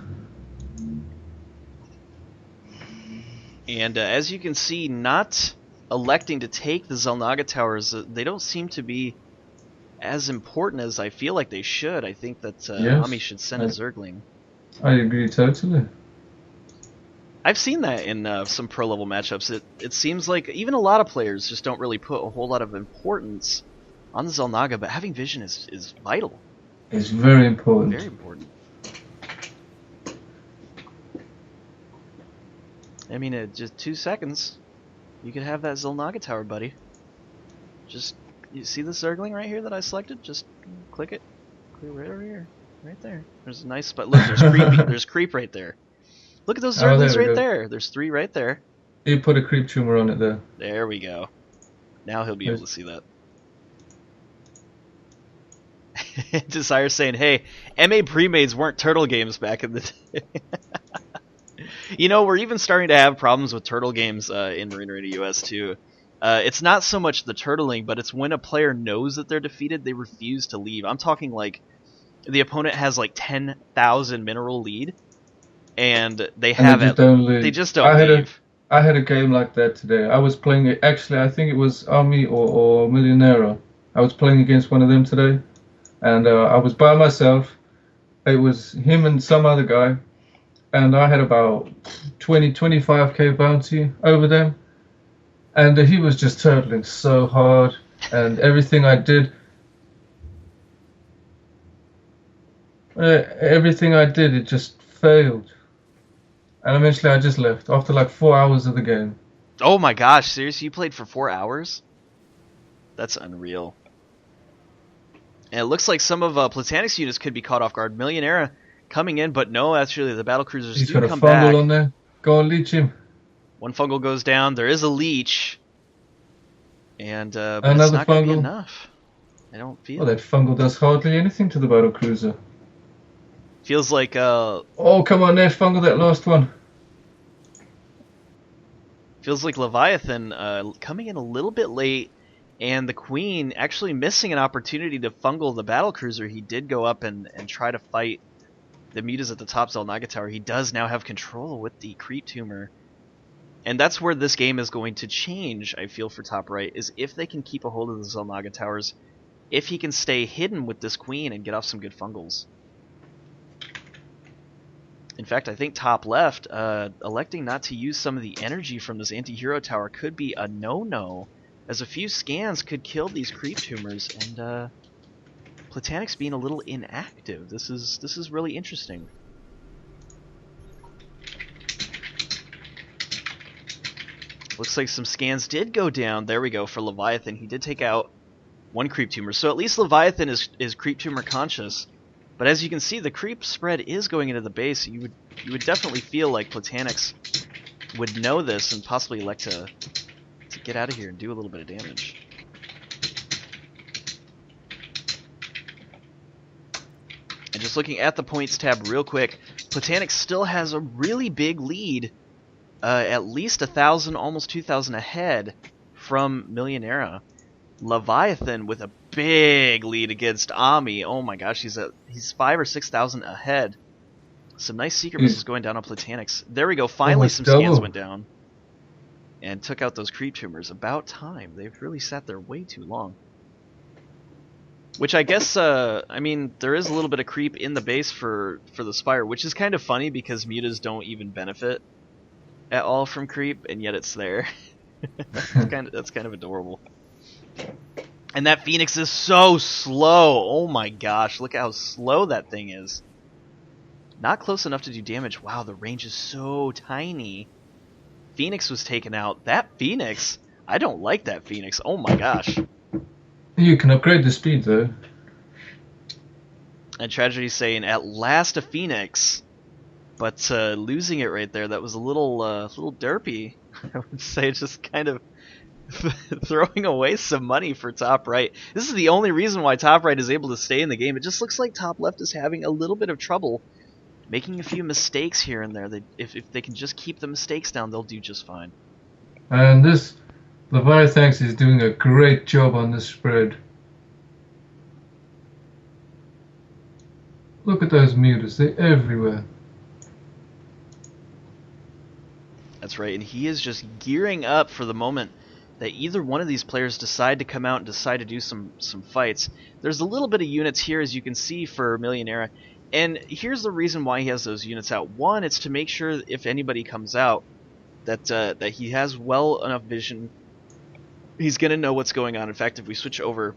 And as you can see, not electing to take the Zelnaga towers, they don't seem to be as important as I feel like they should. I think that Ami should send a Zergling. I agree totally. I've seen that in some pro-level matchups. It seems like even a lot of players just don't really put a whole lot of importance on the Zelnaga, but having vision is vital. It's very important. Very important. I mean, just 2 seconds, you could have that Zelnaga tower, buddy. Just, you see this Zergling right here that I selected? Just click it. Click right over here. Right there. There's a nice spot. Look, there's creep right there. Look at those Zerglings right there. There's 3 right there. You put a creep tumor on it there. There we go. Now he'll be able to see that. Desire saying, hey, MA pre-mades weren't turtle games back in the day. You know, we're even starting to have problems with turtle games in Marine Arena US too. It's not so much the turtling, but it's when a player knows that they're defeated, they refuse to leave. I'm talking like the opponent has like 10,000 mineral lead, and they just don't leave. I had a game like that today. I was playing it. Actually, I think it was Army or Millionera. I was playing against one of them today, and I was by myself. It was him and some other guy, and I had about 25k bounty over them, and he was just turtling so hard, and everything I did, it just failed. And eventually I just left after like 4 hours of the game. Oh my gosh, seriously? You played for 4 hours? That's unreal. And it looks like some of Platanix units could be caught off guard. Millioneira coming in, but no, actually the battlecruisers do come back. He's got a fungal on there. Go and leech him. One fungal goes down. There is a leech. And but another it's not going to be fungal. enough. I don't feel Well, that fungal does hardly anything to the battlecruiser. Feels like Oh, come on, Neff, fungal that last one. feels like Leviathan coming in a little bit late, and the Queen actually missing an opportunity to fungal the battlecruiser. He did go up and try to fight the mutas at the top Xel'Naga Tower. He does now have control with the creep tumor. And that's where this game is going to change, I feel, for top right, is if they can keep a hold of the Xel'Naga Towers, if he can stay hidden with this Queen and get off some good fungals. In fact, I think top left, electing not to use some of the energy from this anti-hero tower could be a no-no, as a few scans could kill these creep tumors, and Platanix being a little inactive. This is really interesting. Looks like some scans did go down. There we go for Leviathan. He did take out one creep tumor. So at least Leviathan is creep tumor conscious. But as you can see, the creep spread is going into the base. You would definitely feel like Platanix would know this and possibly elect to get out of here and do a little bit of damage. And just looking at the points tab real quick, Platanix still has a really big lead. At least 1,000, almost 2,000 ahead from Millionaire. Leviathan with a big lead against Ami. Oh my gosh, he's 5,000 or 6,000 ahead. Some nice secret missiles going down on Platanix. There we go. Finally, some scans went down and took out those creep tumors. About time. They've really sat there way too long. Which I guess, I mean, there is a little bit of creep in the base for the Spire, which is kind of funny because mutas don't even benefit at all from creep, and yet it's there. That's kind of adorable. And that Phoenix is so slow. Oh my gosh, look how slow that thing is. Not close enough to do damage. Wow, the range is so tiny. Phoenix was taken out. That Phoenix, I don't like that Phoenix. Oh my gosh. You can upgrade the speed though. And Tragedy saying, at last a Phoenix. But losing it right there, that was a little derpy. I would say, just kind of throwing away some money for top right. This is the only reason why top right is able to stay in the game. It just looks like top left is having a little bit of trouble making a few mistakes here and there. If they can just keep the mistakes down, they'll do just fine. And this Leviathanx is doing a great job on this spread. Look at those mutas, they're everywhere. That's right, and he is just gearing up for the moment that either one of these players decide to come out and decide to do some fights. There's a little bit of units here, as you can see, for Millioneira, and here's the reason why he has those units out. One, it's to make sure if anybody comes out that he has well enough vision. He's going to know what's going on. In fact, if we switch over,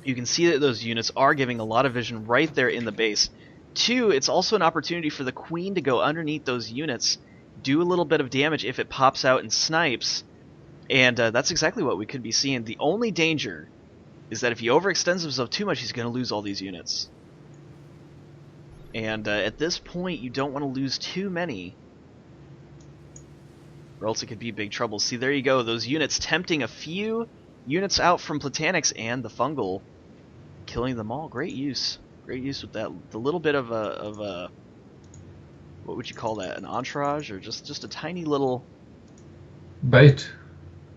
you can see that those units are giving a lot of vision right there in the base. Two, it's also an opportunity for the Queen to go underneath those units, do a little bit of damage if it pops out and snipes, and that's exactly what we could be seeing. The only danger is that if he overextends himself too much, he's going to lose all these units. And at this point, you don't want to lose too many, or else it could be big trouble. See, there you go, those units tempting a few units out from Platanix, and the fungal killing them all. Great use with that. The little bit of a what would you call that? An entourage, or just a tiny little bait?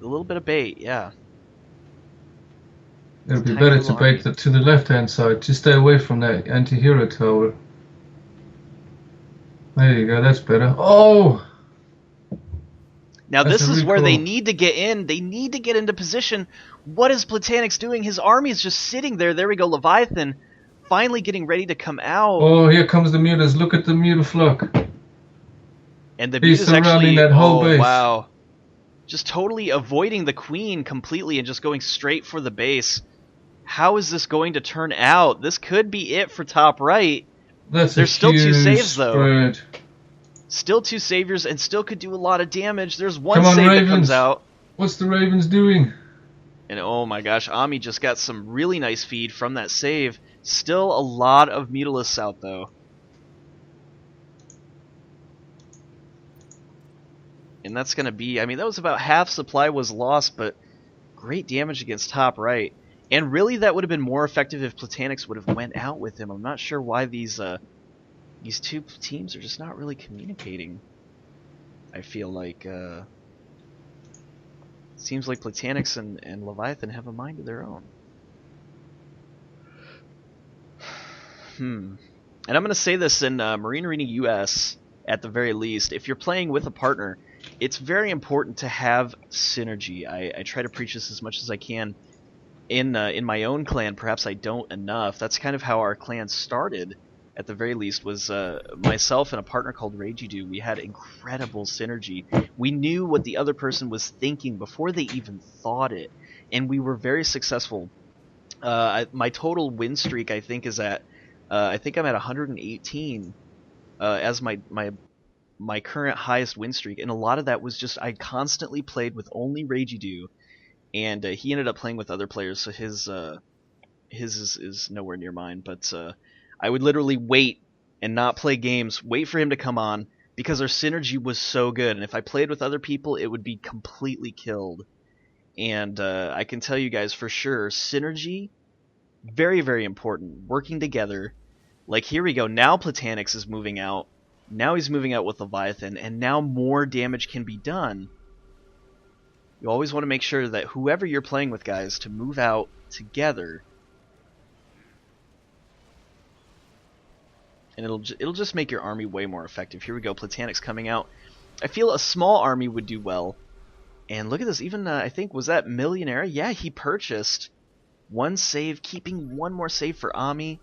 A little bit of bait, yeah. It would be better to bait to the left-hand side. Just stay away from that anti-hero tower. There you go. That's better. Oh. Now this is where they need to get in. They need to get into position. What is Platanix doing? His army is just sitting there. There we go. Leviathan finally getting ready to come out. Oh, here comes the mutas. Look at the mutaflock. And the He's mutas surrounding actually, that whole base. Wow. Just totally avoiding the Queen completely and just going straight for the base. How is this going to turn out? This could be it for top right. There's still two saves though. Still two saviors, and still could do a lot of damage. There's one save that comes out. What's the Ravens doing? And oh my gosh, Ami just got some really nice feed from that save. Still a lot of Mutalists out though. And that's going to be, I mean, that was about half supply was lost, but great damage against top right. And really that would have been more effective if Platanix would have went out with him. I'm not sure why these these two teams are just not really communicating. I feel like seems like Platanix and Leviathan have a mind of their own. And I'm going to say this in Marine Arena US at the very least. If you're playing with a partner, it's very important to have synergy. I try to preach this as much as I can in my own clan. Perhaps I don't enough. That's kind of how our clan started. At the very least, was myself and a partner called Rageedu. We had incredible synergy. We knew what the other person was thinking before they even thought it, and we were very successful. My total win streak, I think, is at I think I'm at 118 as my current highest win streak, and a lot of that was just I constantly played with only Rageedu, and he ended up playing with other players, so his is nowhere near mine, but. I would literally wait and not play games, wait for him to come on, because our synergy was so good. And if I played with other people, it would be completely killed. And I can tell you guys for sure, synergy, very, very important. Working together. Like, here we go. Now Platanix is moving out. Now he's moving out with Leviathan, and now more damage can be done. You always want to make sure that whoever you're playing with, guys, to move out together. And it'll just make your army way more effective. Here we go, Platanix coming out. I feel a small army would do well. And look at this, even, I think, was that MILIONERA? Yeah, he purchased one save, keeping one more save for Ami.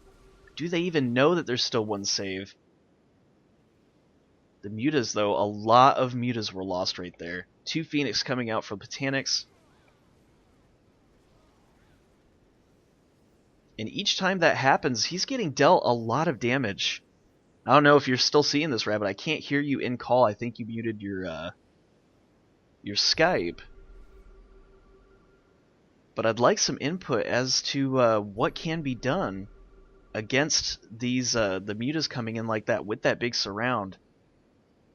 Do they even know that there's still one save? The mutas, though, a lot of mutas were lost right there. 2 Phoenix coming out for Platanix. And each time that happens, he's getting dealt a lot of damage. I don't know if you're still seeing this, Rabbit. I can't hear you in call. I think you muted your Skype. But I'd like some input as to what can be done against these the mutas coming in like that with that big surround.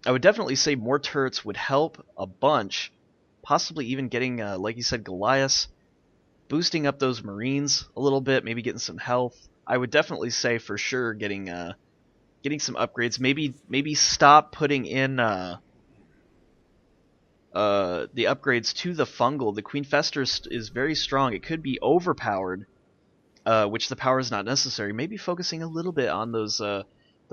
I would definitely say more turrets would help a bunch. Possibly even getting, like you said, Goliaths. Boosting up those Marines a little bit, maybe getting some health. I would definitely say for sure getting some upgrades. Maybe stop putting in the upgrades to the fungal. The Queen Fester is very strong. It could be overpowered, which the power is not necessary. Maybe focusing a little bit on those the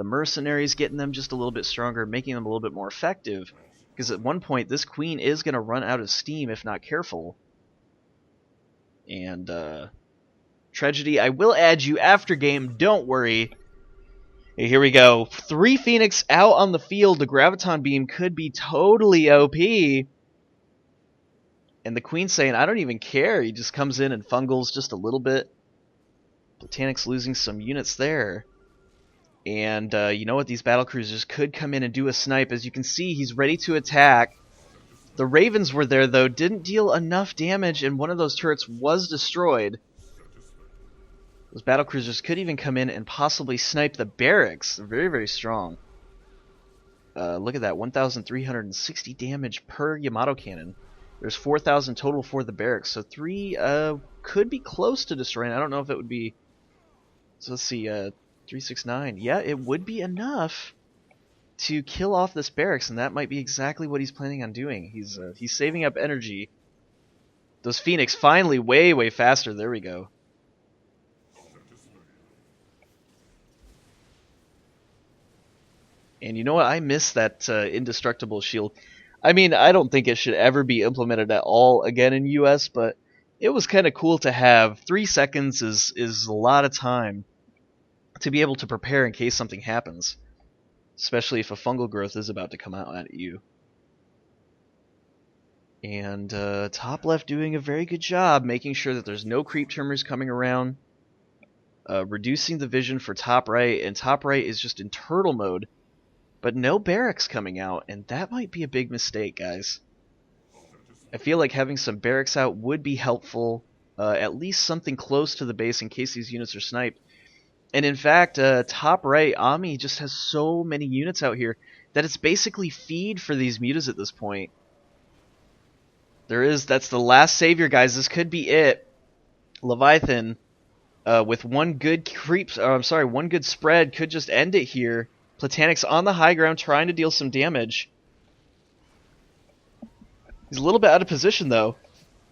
mercenaries, getting them just a little bit stronger, making them a little bit more effective. Because at one point, this queen is going to run out of steam if not careful. And Tragedy, I will add you after game, don't worry. Hey, here we go. 3 Phoenix out on the field. The Graviton Beam could be totally OP. And the Queen saying, I don't even care. He just comes in and fungals just a little bit. Platanix losing some units there. And you know what? These battlecruisers could come in and do a snipe. As you can see, he's ready to attack. The Ravens were there, though, didn't deal enough damage, and one of those turrets was destroyed. Those battlecruisers could even come in and possibly snipe the barracks. They're very, very strong. Look at that, 1,360 damage per Yamato cannon. There's 4,000 total for the barracks, so 3 could be close to destroying. I don't know if it would be... So let's see, 369. Yeah, it would be enough to kill off this barracks, and that might be exactly what he's planning on doing. He's saving up energy. Those Phoenix finally way, way faster. There we go. And you know what? I miss that indestructible shield. I mean, I don't think it should ever be implemented at all again in US, but it was kind of cool to have. 3 seconds is a lot of time to be able to prepare in case something happens. Especially if a fungal growth is about to come out at you. And top left doing a very good job making sure that there's no creep tumors coming around. Reducing the vision for top right, and top right is just in turtle mode. But no barracks coming out, and that might be a big mistake, guys. I feel like having some barracks out would be helpful. At least something close to the base in case these units are sniped. And in fact, top right, Ami just has so many units out here that it's basically feed for these mutas at this point. That's the last savior, guys. This could be it. Leviathan, with one good one good spread, could just end it here. Platanix on the high ground trying to deal some damage. He's a little bit out of position though.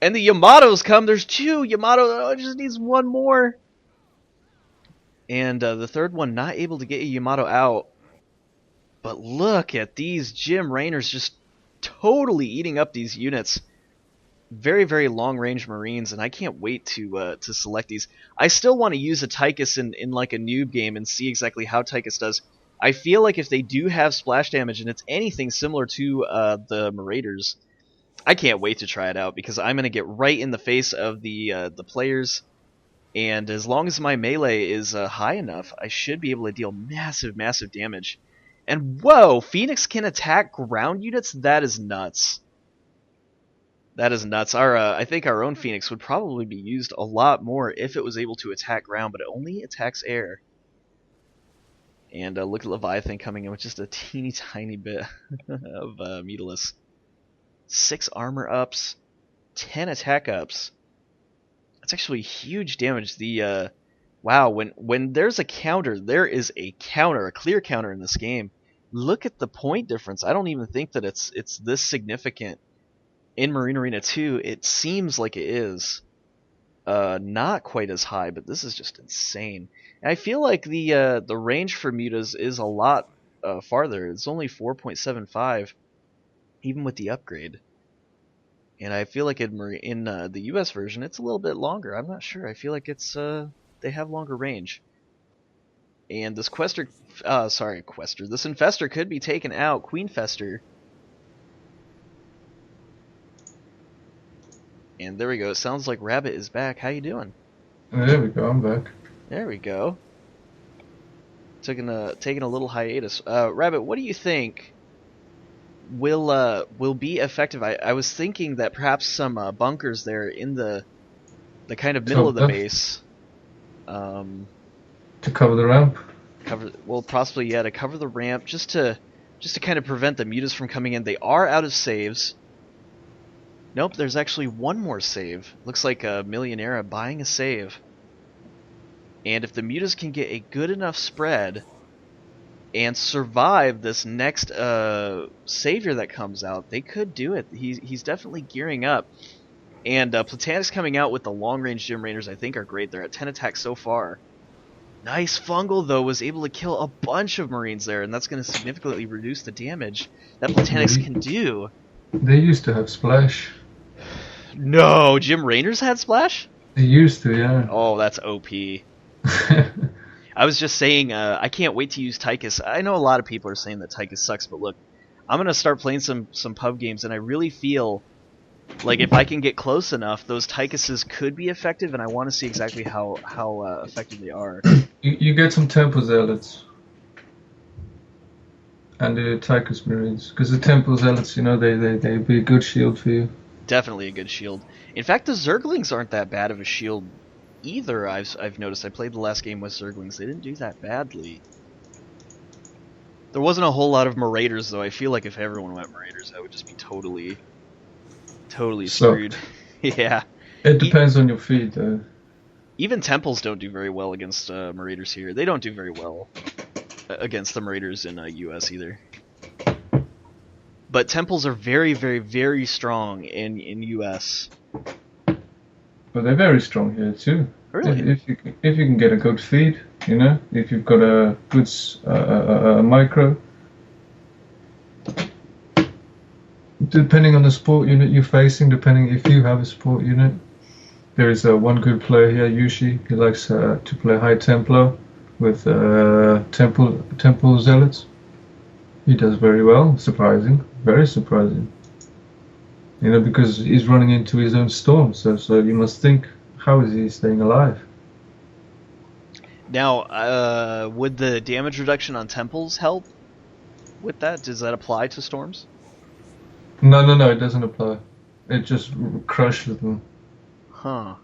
And the Yamatos come. There's 2 Yamato. Just needs 1 more. And the third one not able to get a Yamato out. But look at these Jim Raynors just totally eating up these units. Very, very long-range Marines, and I can't wait to select these. I still want to use a Tychus in like a noob game and see exactly how Tychus does. I feel like if they do have splash damage and it's anything similar to the Marauders, I can't wait to try it out because I'm going to get right in the face of the players. And as long as my melee is high enough, I should be able to deal massive, massive damage. And whoa, Phoenix can attack ground units? That is nuts. That is nuts. I think our own Phoenix would probably be used a lot more if it was able to attack ground, but it only attacks air. And look at Leviathan coming in with just a teeny tiny bit of Mutalisks. 6 armor ups, 10 attack ups. That's actually huge damage. The wow, when there's a counter, there is a counter, a clear counter in this game. Look at the point difference. I don't even think that it's this significant. In Marine Arena 2, it seems like it is not quite as high, but this is just insane. And I feel like the range for mutas is a lot farther. It's only 4.75, even with the upgrade. And I feel like in the US version, it's a little bit longer. I'm not sure. I feel like it's they have longer range. And this this Infestor could be taken out. Queen Fester. And there we go. It sounds like Rabbit is back. How you doing? There we go. I'm back. There we go. Taking a little hiatus. Rabbit, what do you think will be effective? I was thinking that perhaps some bunkers there in the kind of middle of the base. To cover the ramp. Possibly to cover the ramp, just to kind of prevent the mutas from coming in. They are out of saves. Nope, there's actually one more save. Looks like a Millionaire buying a save. And if the mutas can get a good enough spread and survive this next savior that comes out, they could do it. He's definitely gearing up. And Platanix coming out with the long-range Jim Raynors I think are great. They're at 10 attacks so far. Nice Fungal, though, was able to kill a bunch of Marines there, and that's going to significantly reduce the damage that Platanix can do. They used to have Splash. No, Jim Raynors had Splash? They used to, yeah. Oh, that's OP. I was just saying, I can't wait to use Tychus. I know a lot of people are saying that Tychus sucks, but look, I'm going to start playing some pub games, and I really feel like if I can get close enough, those Tychuses could be effective, and I want to see exactly how effective they are. You get some Temple Zealots. And the Tychus Marines. Because the Temple Zealots, you know, they'd be a good shield for you. Definitely a good shield. In fact, the Zerglings aren't that bad of a shield either, I've noticed. I played the last game with Zerglings. They didn't do that badly. There wasn't a whole lot of Marauders, though. I feel like if everyone went Marauders, I would just be totally screwed. Yeah. It depends on your feed, though. Even Temples don't do very well against Marauders here. They don't do very well against the Marauders in US either. But Temples are very, very, very strong in US. But they're very strong here too. Really? If you can get a good feed, you know, if you've got a good micro. Depending on the sport unit you're facing, depending if you have a sport unit. There is one good player here, Yushi. He likes to play High Templar with Temple Zealots. He does very well, surprising, very surprising. You know, because he's running into his own storm, so you must think, how is he staying alive? Now, would the damage reduction on Temples help with that? Does that apply to storms? No, it doesn't apply. It just crushes them. Huh.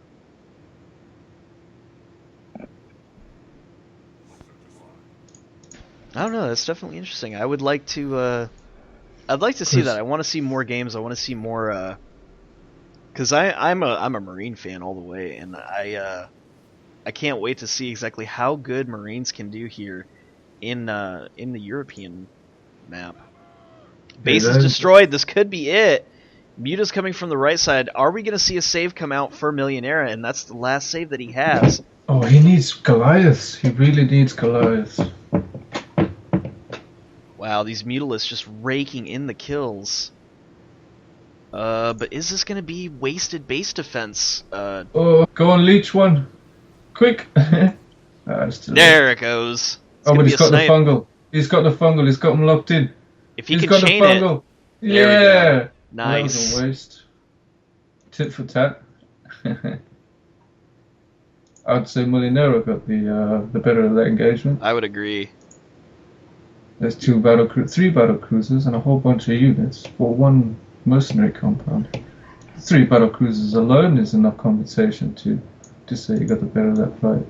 I don't know. That's definitely interesting. I would like to. I'd like to see that. I want to see more games. I want to see more. Because I'm a Marine fan all the way, and I can't wait to see exactly how good Marines can do here. in the European map. Base is destroyed. This could be it. Muta's coming from the right side. Are we going to see a save come out for Millionaire? And that's the last save that he has. Oh, he needs Goliaths. He really needs Goliaths. Wow, these Mutalisks just raking in the kills. But is this going to be wasted base defense? Oh, go on, leech one. Quick. There it goes. Oh, but he's got the fungal. He's got the fungal. He's got him locked in. If he can chain it. Yeah. Nice. That was a waste. Tit for tat. I'd say Millioneira got the better of that engagement. I would agree. There's three battle cruisers and a whole bunch of units for one mercenary compound. 3 battle cruisers alone is enough compensation to say you got the better of that fight.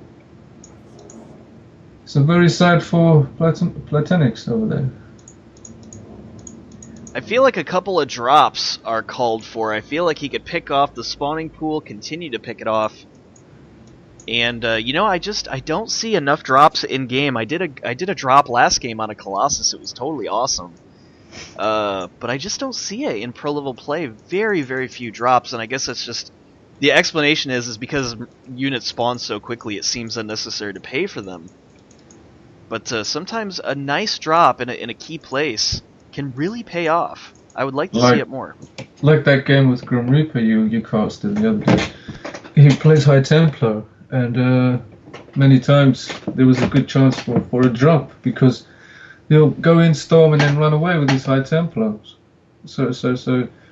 So very sad for Platanix over there. I feel like a couple of drops are called for. I feel like he could pick off the spawning pool, continue to pick it off. And you know, I don't see enough drops in game. I did a drop last game on a Colossus. It was totally awesome. But I just don't see it in pro level play. Very, very few drops, and I guess that's just the explanation is because units spawn so quickly. It seems unnecessary to pay for them. But sometimes a nice drop in a key place can really pay off. I would like to see it more. Like that game with Grim Reaper you casted the other day. He plays High Templar, and many times there was a good chance for a drop because he'll go in storm and then run away with his High Templars. So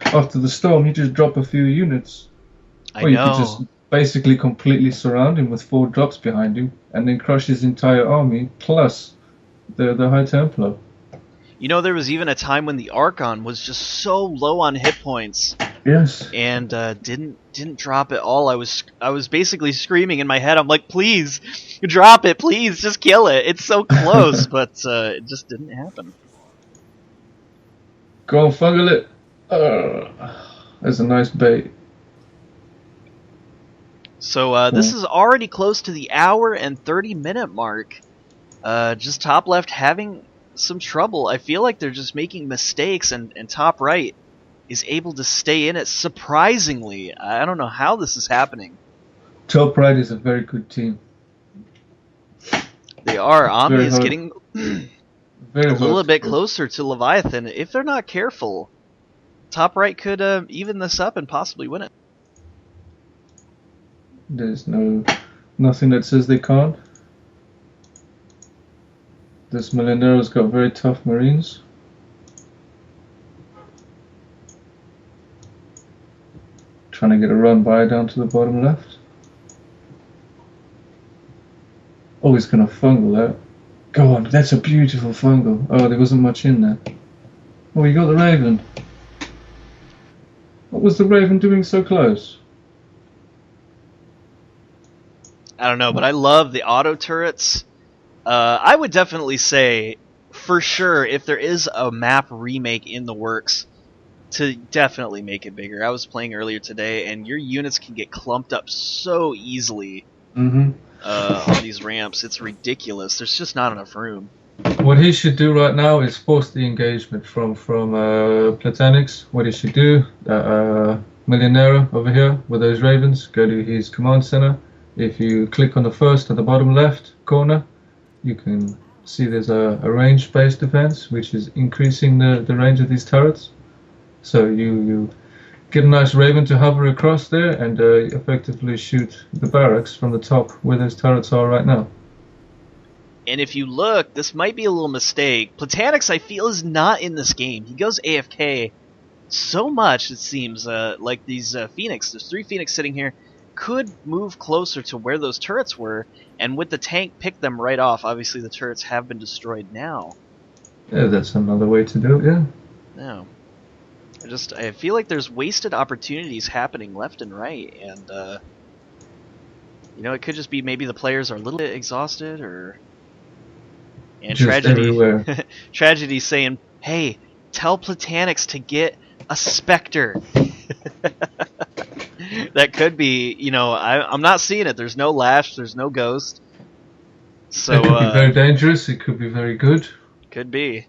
after the storm, you just drop a few units. Or you could just basically completely surround him with 4 drops behind him and then crush his entire army plus the High Templar. You know, there was even a time when the Archon was just so low on hit points. Yes. And didn't drop at all. I was basically screaming in my head. I'm like, please, drop it, please, just kill it. It's so close, but it just didn't happen. Go on, fungal it. That's a nice bait. So this is already close to the hour and 30-minute mark. Just top left having some trouble. I feel like they're just making mistakes, and top right is able to stay in it surprisingly. I don't know how this is happening. Top right is a very good team. They are. Ami is getting a little bit closer to Leviathan. If they're not careful, top right could even this up and possibly win it. There's nothing that says they can't. This Millionaire's got very tough Marines. Trying to get a run by down to the bottom left. Oh, he's going to fungal that. Go on, that's a beautiful fungal. Oh, there wasn't much in there. Oh, you got the Raven. What was the Raven doing so close? I don't know, but I love the auto turrets. I would definitely say, for sure, if there is a map remake in the works, to definitely make it bigger. I was playing earlier today, and your units can get clumped up so easily on these ramps. It's ridiculous. There's just not enough room. What he should do right now is force the engagement from Platanix. What he should do, Millionera over here with those Ravens, go to his command center. If you click on the first at the bottom left corner, you can see there's a range-based defense, which is increasing the range of these turrets. So you get a nice Raven to hover across there and effectively shoot the barracks from the top where those turrets are right now. And if you look, this might be a little mistake. Platanix, I feel, is not in this game. He goes AFK so much, it seems. Like these Phoenix, there's 3 Phoenix sitting here, could move closer to where those turrets were, and with the tank, pick them right off. Obviously, the turrets have been destroyed now. Yeah, that's another way to do it, yeah. No. I feel like there's wasted opportunities happening left and right, and, you know, it could just be maybe the players are a little bit exhausted, or... And just everywhere. Tragedy saying, hey, tell Platanix to get a Spectre. That could be, you know, I'm not seeing it. There's no Lash, there's no Ghost. So it could be very dangerous. It could be very good. could be.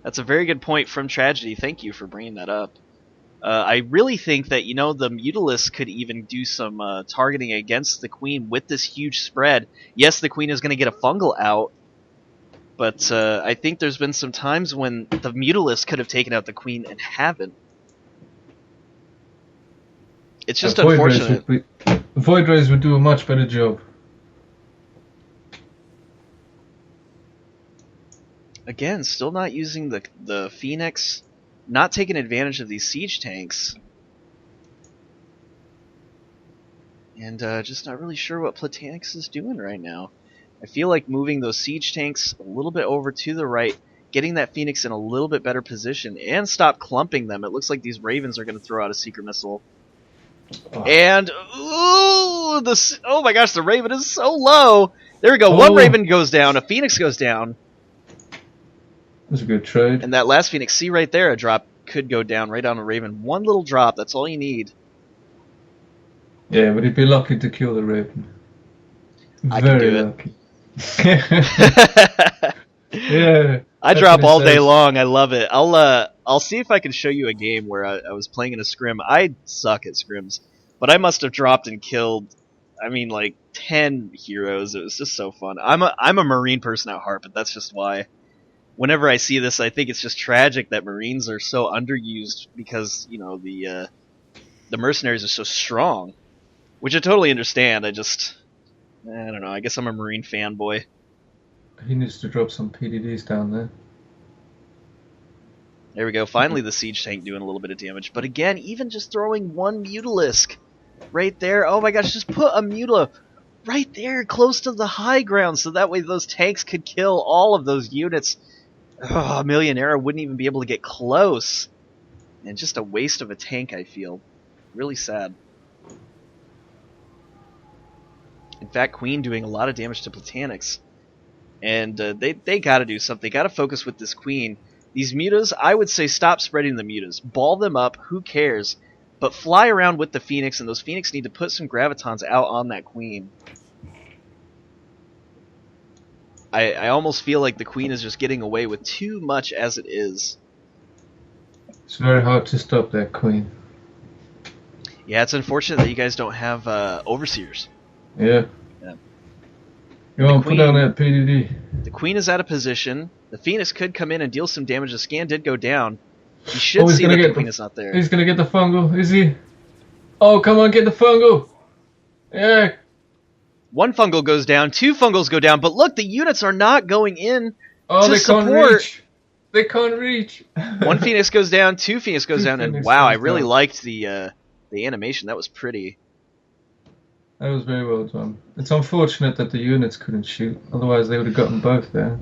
That's a very good point from Tragedy. Thank you for bringing that up. I really think that, the Mutalisk could even do some targeting against the Queen with this huge spread. Yes, the Queen is going to get a fungal out, but I think there's been some times when the Mutalisk could have taken out the Queen and haven't. It's just unfortunate. Void Rays would do a much better job. Again, still not using the Phoenix, not taking advantage of these siege tanks. And just not really sure what Platanix is doing right now. I feel like moving those siege tanks a little bit over to the right, getting that Phoenix in a little bit better position, and stop clumping them. It looks like these Ravens are going to throw out a Seeker Missile. Oh. And, oh my gosh, the Raven is so low! There we go, one Raven goes down, a Phoenix goes down. That's a good trade. And that last Phoenix, see right there, a drop could go down right on a Raven. One little drop, that's all you need. Yeah, but he'd be lucky to kill the Raven. Very lucky. Yeah. I drop all day long. I love it. I'll see if I can show you a game where I was playing in a scrim. I suck at scrims, but I must have dropped and killed, like 10 heroes. It was just so fun. I'm a Marine person at heart, but that's just why. Whenever I see this, I think it's just tragic that Marines are so underused because, the mercenaries are so strong, which I totally understand. I don't know. I guess I'm a Marine fanboy. He needs to drop some PDDs down there. There we go. Finally, the siege tank doing a little bit of damage. But again, even just throwing one Mutalisk right there. Oh my gosh, just put a Mutalisk right there close to the high ground so that way those tanks could kill all of those units. Oh, Millionaire wouldn't even be able to get close. And just a waste of a tank, I feel. Really sad. In fact, Queen doing a lot of damage to Platanix. And they gotta do something. They gotta focus with this Queen. These mutas, I would say stop spreading the mutas. Ball them up, who cares? But fly around with the Phoenix, and those Phoenix need to put some Gravitons out on that Queen. I almost feel like the Queen is just getting away with too much as it is. It's very hard to stop that Queen. Yeah, it's unfortunate that you guys don't have Overseers. Yeah. You want to put down that PDD. The Queen is out of position. The Phoenix could come in and deal some damage. The scan did go down. You should see that the Queen is not there. He's going to get the fungal, is he? Oh, come on, get the fungal. Yeah. One fungal goes down. Two fungals go down. But look, the units are not going in to support. Can't reach. They can't reach. One Phoenix goes down. Two Phoenix goes down. And wow, I really liked the animation. That was pretty. That was very well done. It's unfortunate that the units couldn't shoot. Otherwise, they would have gotten both there.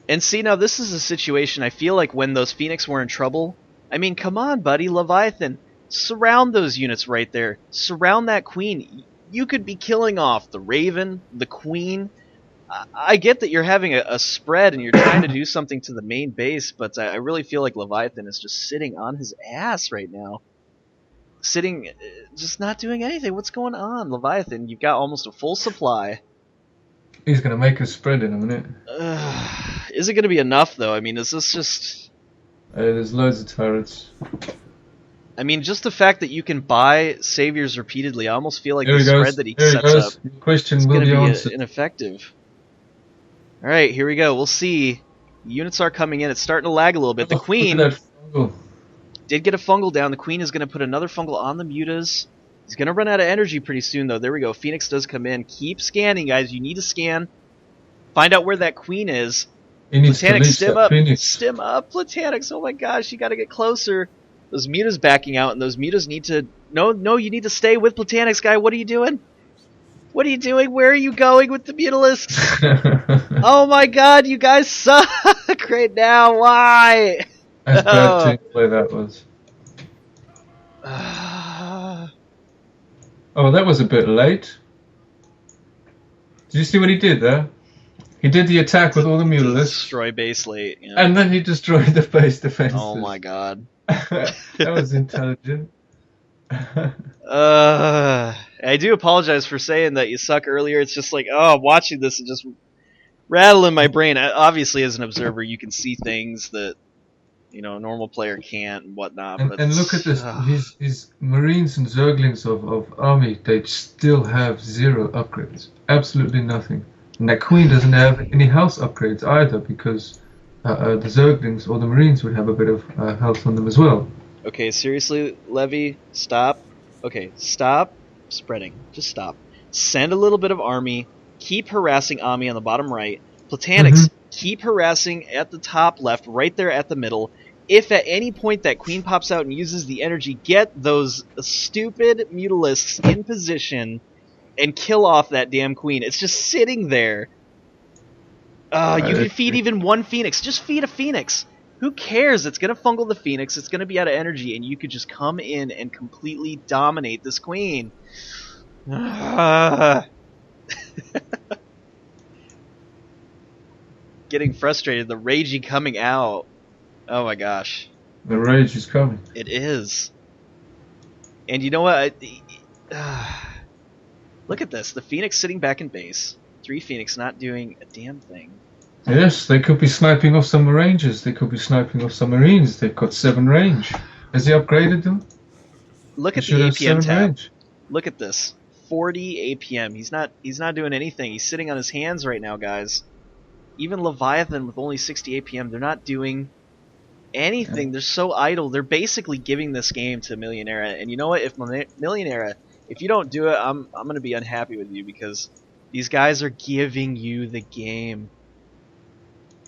And see, now this is a situation, I feel like when those Phoenix were in trouble, I mean, come on, buddy, Leviathan. Surround those units right there. Surround that Queen. You could be killing off the Raven, the Queen. I get that you're having a spread and you're trying to do something to the main base, but I really feel like Leviathan is just sitting on his ass right now. Sitting, just not doing anything. What's going on, Leviathan? You've got almost a full supply. He's going to make a spread in a minute. Is it going to be enough, though? I mean, is this just... there's loads of turrets. I mean, just the fact that you can buy Saviors repeatedly, I almost feel like the spread that he sets up is going to be ineffective. Alright, here we go. We'll see. Units are coming in. It's starting to lag a little bit. The Queen did get a fungal down. The Queen is going to put another fungal on the mutas. He's going to run out of energy pretty soon, though. There we go. Phoenix does come in. Keep scanning, guys. You need to scan. Find out where that Queen is. Platanix, stim up. Stim up, Platanix. Oh my gosh, you got to get closer. Those mutas backing out, and those mutas need to... No, you need to stay with Platanix, guy. What are you doing? What are you doing? Where are you going with the Mutalisks? Oh my god, you guys suck right now. Why? That's bad team play that was. Oh, that was a bit late. Did you see what he did there? He did the attack with all the Mutalisks. Destroy base late. Yeah. And then he destroyed the base defenses. Oh my god. That was intelligent. I do apologize for saying that you suck earlier. It's just like, watching this and just rattling my brain. Obviously, as an observer, you can see things that a normal player can't and whatnot. And look at this. His Marines and Zerglings of army, they still have 0 upgrades. Absolutely nothing. And that Queen doesn't have any health upgrades either, because the Zerglings or the Marines would have a bit of health on them as well. Okay, seriously, Levy, stop. Okay, stop spreading. Just stop. Send a little bit of army. Keep harassing Ami on the bottom right. Platanix, keep harassing at the top left, right there at the middle. If at any point that Queen pops out and uses the energy, get those stupid Mutalisks in position and kill off that damn Queen. It's just sitting there. You can feed even one Phoenix. Just feed a Phoenix. Who cares? It's going to fungal the Phoenix. It's going to be out of energy, and you could just come in and completely dominate this Queen. Getting frustrated. The ragey coming out. Oh my gosh. The rage is coming. It is. And you know what? Look at this. The Phoenix sitting back in base. 3 Phoenix not doing a damn thing. Yes, they could be sniping off some Rangers. They could be sniping off some Marines. They've got 7 range. Has he upgraded them? Look at the APM tab. Range. Look at this. 40 APM. He's not doing anything. He's sitting on his hands right now, guys. Even Leviathan with only 60 APM, they're not doing anything. Yeah. They're so idle. They're basically giving this game to Milionera. And you know what? If Milionera, if you don't do it, I'm going to be unhappy with you, because these guys are giving you the game.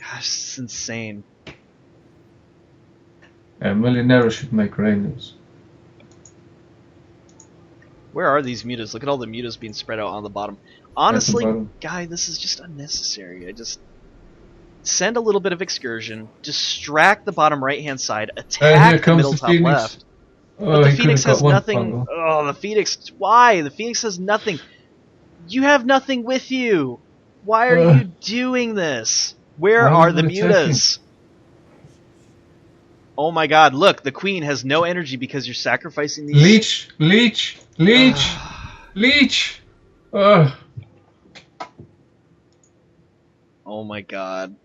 Gosh, it's insane. Milionera should make Reynolds. Where are these mutas? Look at all the mutas being spread out on the bottom. Honestly, guy, this is just unnecessary. I just send a little bit of excursion, distract the bottom right-hand side, attack the middle top left. But the Phoenix has nothing. Oh, the Phoenix. Why? The Phoenix has nothing. You have nothing with you. Why are you doing this? Where are the mutas? Oh my god, look, the Queen has no energy because you're sacrificing these... Leech! Oh my god.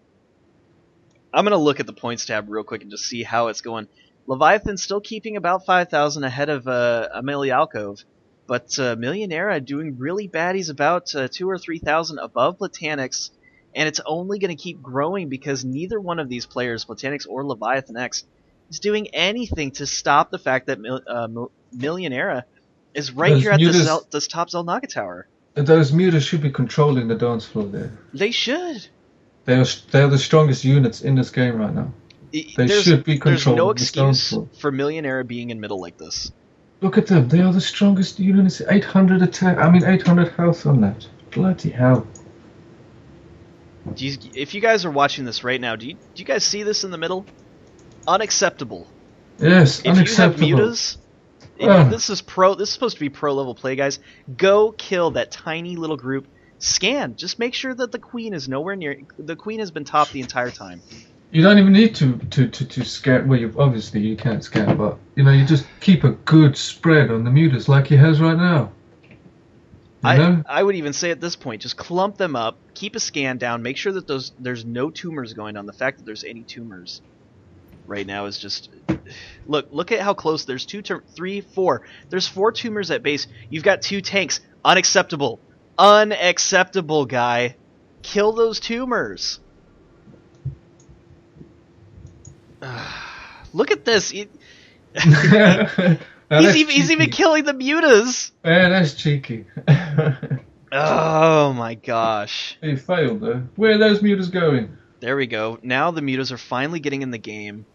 I'm going to look at the points tab real quick and just see how it's going. Leviathan's still keeping about 5,000 ahead of Amihalkov, but Milionera doing really bad. He's about 2,000 or 3,000 above Platanix, and it's only going to keep growing because neither one of these players, Platanix or Leviathanx, is doing anything to stop the fact that Milionera is right here at this top Zelnaga tower. Those mutas should be controlling the dance floor there. They should. They are the strongest units in this game right now. They should be controlling the dance floor. There's no excuse for Milionera being in middle like this. Look at them. They are the strongest units. 800 attack. I mean, 800 health on that. Bloody hell. If you guys are watching this right now, do you guys see this in the middle? Unacceptable. Yes, unacceptable. If you have mutas, this is supposed to be pro level play, guys. Go kill that tiny little group. Scan. Just make sure that the Queen is nowhere near. The Queen has been top the entire time. You don't even need to scan. Well, obviously you can't scan, but you just keep a good spread on the mutas like he has right now. I would even say at this point, just clump them up, keep a scan down, make sure that there's no tumors going on. The fact that there's any tumors right now is just... Look at how close. There's 3, 4. There's 4 tumors at base. You've got 2 tanks. Unacceptable. Unacceptable, guy. Kill those tumors. Look at this. He's even killing the mutas. Yeah, that's cheeky. Oh my gosh. He failed though. Where are those mutas going? There we go. Now the mutas are finally getting in the game.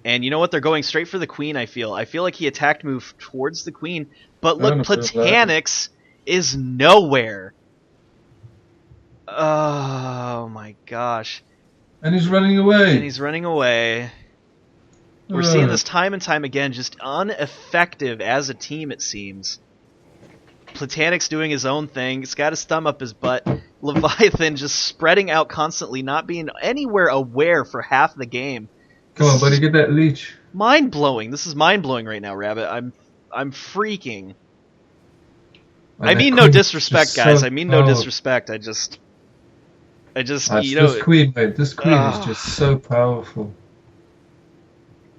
And you know what? They're going straight for the Queen, I feel. I feel like he attacked move towards the Queen. But look, Platanix is nowhere. Oh my gosh. And he's running away. We're seeing this time and time again, just ineffective as a team, it seems. Platanix doing his own thing. He's got his thumb up his butt. Leviathan just spreading out constantly, not being anywhere aware for half the game. Come on, buddy, get that leech. Mind-blowing. This is mind-blowing right now, Rabbit. I'm freaking. I mean no disrespect, guys. I mean no disrespect. I just... I just, That's this queen, mate. This queen is just so powerful.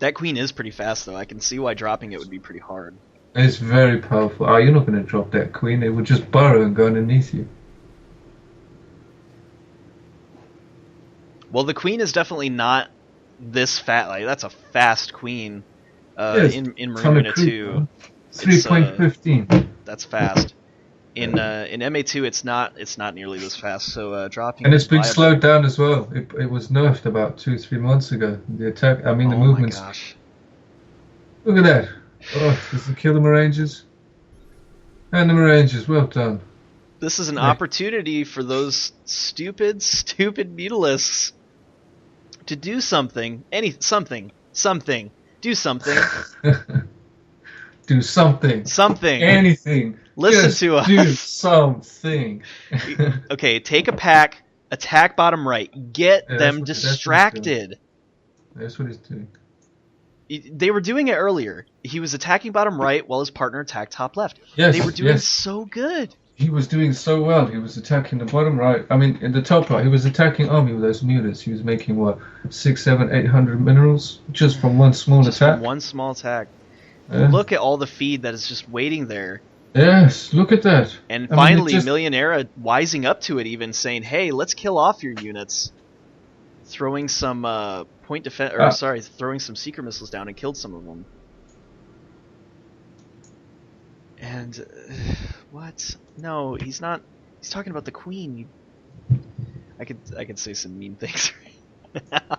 That queen is pretty fast, though. I can see why dropping it would be pretty hard. It's very powerful. Oh, you're not going to drop that queen. It would just burrow and go underneath you. Well, the queen is definitely not this fast. Like, that's a fast queen in MAWIN 2. 3.15. That's fast. In MA2, it's not nearly this fast. So dropping. And it's been slowed down as well. It was nerfed about 2-3 months ago. The attack. I mean, the movements. Oh my gosh! Look at that. Oh, does it kill the Marangers? And the Marangers, well done. This is an opportunity for those stupid Mutalisks to do something. Something. Do something. Do something. Something. Anything. Listen to us. Do something. Okay, take a pack, attack bottom right, get them distracted. That's what he's doing. They were doing it earlier. He was attacking bottom right while his partner attacked top left. Yes, they were doing so good. He was doing so well. He was attacking the bottom right. I mean, in the top right, he was attacking army with those mutas. He was making, what, 600, 700, 800 minerals just from one small attack? From one small attack. Yeah. Look at all the feed that is just waiting there. Yes, look at that. And finally, Millionaire wising up to it, even saying, hey, let's kill off your units. Throwing some throwing some seeker missiles down and killed some of them. And what? No, he's not. He's talking about the queen. I could say some mean things right now.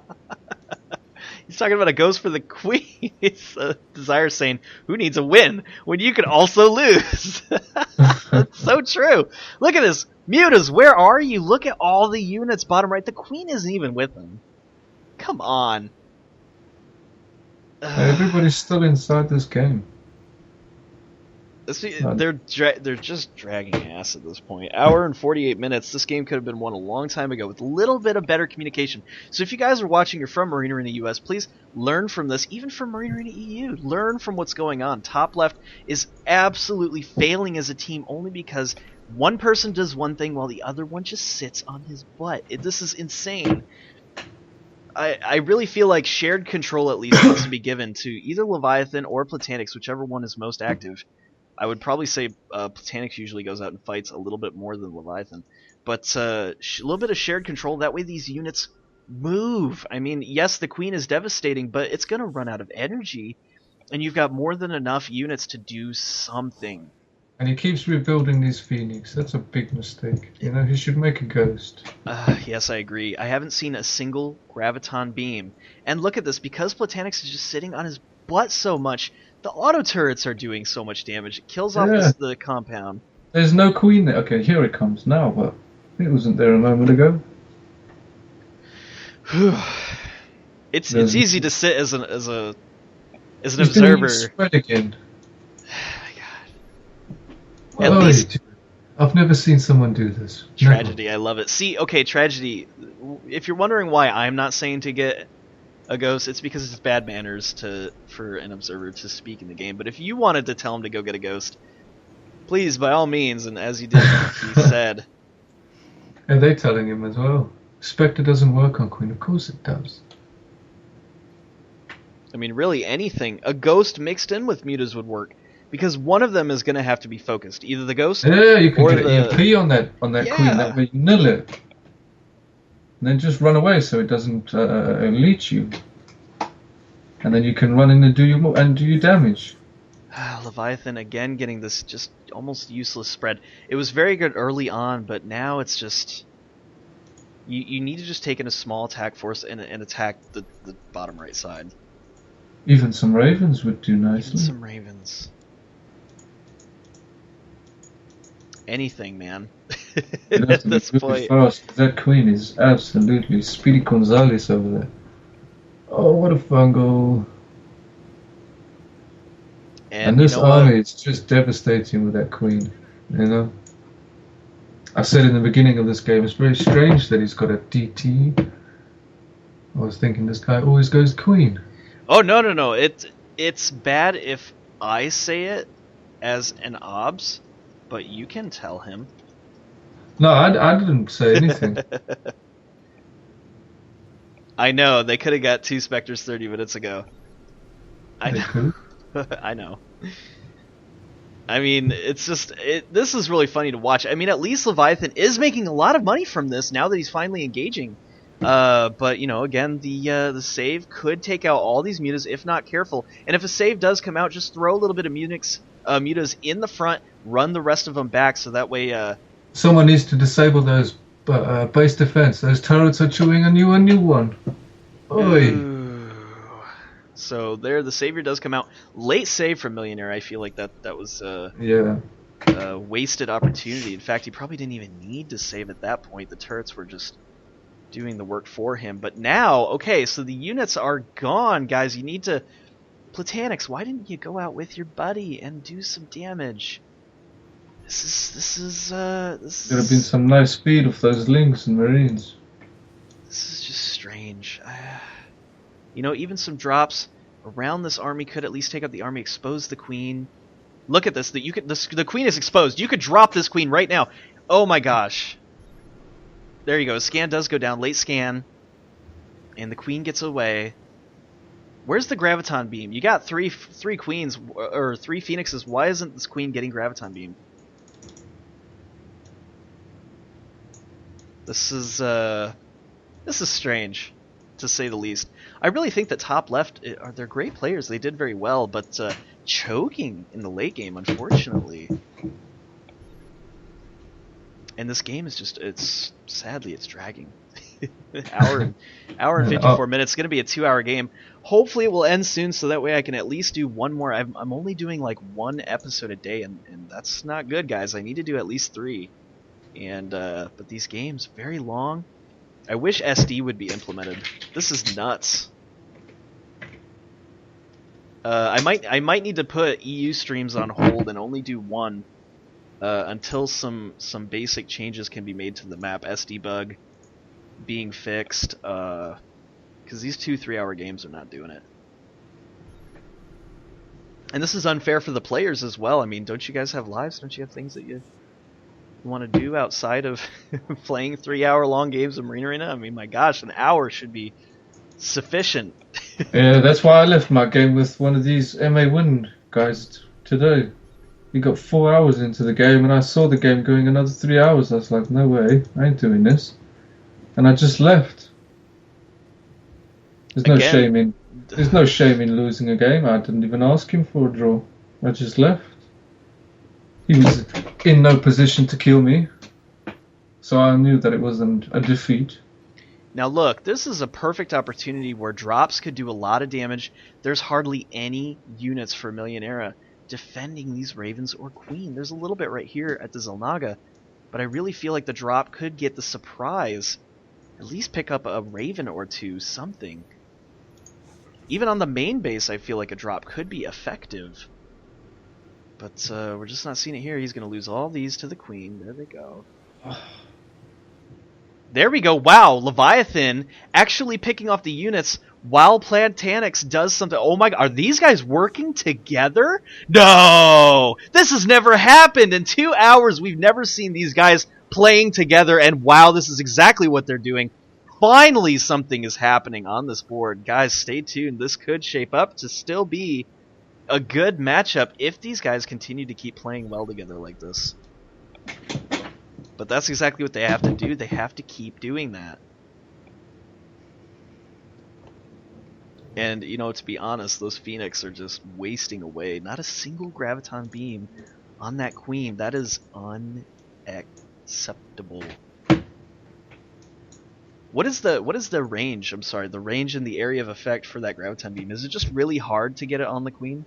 He's talking about a ghost for the queen. It's Desire saying, "Who needs a win when you could also lose?" That's so true. Look at this, Mutas. Where are you? Look at all the units bottom right. The queen isn't even with them. Come on. Everybody's still inside this game. They're just dragging ass at this point. Hour and 48 minutes. This game could have been won a long time ago with a little bit of better communication. So if you guys are watching, you're from Marine Arena US, please learn from this. Even from Marine Arena EU, learn from what's going on. Top left is absolutely failing as a team only because one person does one thing while the other one just sits on his butt. This is insane. I really feel like shared control at least needs to be given to either Leviathan or Platanix, whichever one is most active. I would probably say Platanix usually goes out and fights a little bit more than Leviathan. But a little bit of shared control, that way these units move. I mean, yes, the queen is devastating, but it's going to run out of energy, and you've got more than enough units to do something. And he keeps rebuilding these Phoenix. That's a big mistake. You know, he should make a ghost. Yes, I agree. I haven't seen a single Graviton beam. And look at this, because Platanix is just sitting on his butt so much, the auto turrets are doing so much damage. It kills off the compound. There's no queen there. Okay, here it comes now, but it wasn't there a moment ago. It's easy to sit as an observer. Spread again. Oh my god. At least I've never seen someone do this. Tragedy, I love it. See, okay, Tragedy. If you're wondering why I'm not saying to get a ghost, it's because it's bad manners for an observer to speak in the game. But if you wanted to tell him to go get a ghost, please, by all means, and as he did, he said. Are they telling him as well? Spectre doesn't work on Queen. Of course it does. I mean, really, anything. A ghost mixed in with mutas would work. Because one of them is going to have to be focused. Either the ghost or you can get the EMP on that queen. That way you nill it. And then just run away so it doesn't leech you. And then you can run in and do your damage. Leviathan again getting this just almost useless spread. It was very good early on, but now it's just... You need to just take in a small attack force and attack the bottom right side. Even some ravens would do nicely. Even some ravens. Anything, man. At this point. Fast. That queen is absolutely Speedy Gonzales over there. Oh, what a fungal. And this army is just devastating with that queen, you know. I said in the beginning of this game, it's very strange that he's got a DT. I was thinking this guy always goes queen. Oh, no. It's bad if I say it as an obs, but you can tell him. No, I didn't say anything. I know, they could have got 2 Spectres 30 minutes ago. I know. I know. I mean, it's just this is really funny to watch. I mean, at least Leviathan is making a lot of money from this now that he's finally engaging. But you know, again, the save could take out all these mutas if not careful. And if a save does come out, just throw a little bit of mutas in the front, run the rest of them back, so that way. Someone needs to disable those base defense. Those turrets are chewing on you a new one. Oi. So there, the savior does come out. Late save from Millionaire. I feel like that was a wasted opportunity. In fact, he probably didn't even need to save at that point. The turrets were just doing the work for him. But now, okay, so the units are gone, guys. You need to... Platanix, why didn't you go out with your buddy and do some damage? This There have been some nice speed of those links and marines. This is just strange. You know, even some drops around this army could at least take out the army, expose the queen. Look at this. The queen is exposed. You could drop this queen right now. Oh my gosh. There you go. Scan does go down. Late scan. And the queen gets away. Where's the graviton beam? You got three queens, or 3 phoenixes. Why isn't this queen getting graviton beam? This is strange, to say the least. I really think that top left, they're great players. They did very well, but choking in the late game, unfortunately. And this game is just, sadly, it's dragging. hour and 54 minutes. It's going to be a 2-hour game. Hopefully it will end soon, so that way I can at least do one more. I'm only doing like 1 episode a day, and that's not good, guys. I need to do at least 3. And but these games, very long. I wish SD would be implemented. This is nuts. I might need to put EU streams on hold and only do 1 until some basic changes can be made to the map. SD bug being fixed, because these 2 3-hour games are not doing it. And this is unfair for the players as well. I mean, don't you guys have lives? Don't you have things that you want to do outside of playing 3-hour-long games of Marine Arena? I mean, my gosh, an hour should be sufficient. Yeah, that's why I left my game with one of these MAWIN guys today. He got 4 hours into the game, and I saw the game going another 3 hours. I was like, no way, I ain't doing this. And I just left. There's no shame in losing a game. I didn't even ask him for a draw. I just left. He was in no position to kill me, so I knew that it wasn't a defeat. Now look, this is a perfect opportunity where drops could do a lot of damage. There's hardly any units for Millioneira defending these ravens or queen. There's a little bit right here at the Zelnaga, but I really feel like the drop could get the surprise. At least pick up a raven or 2, something. Even on the main base, I feel like a drop could be effective. But we're just not seeing it here. He's going to lose all these to the queen. There they go. There we go. Wow, Leviathan actually picking off the units while Platanix does something. Oh my god, are these guys working together? No! This has never happened! In 2 hours, we've never seen these guys playing together, and wow, this is exactly what they're doing. Finally, something is happening on this board. Guys, stay tuned. This could shape up to still be a good matchup if these guys continue to keep playing well together like this. But that's exactly what they have to do. They have to keep doing that. And, you know, to be honest, those Phoenix are just wasting away. Not a single graviton beam on that queen. That is unacceptable. What is the range? I'm sorry, the range and the area of effect for that graviton beam. Is it just really hard to get it on the queen?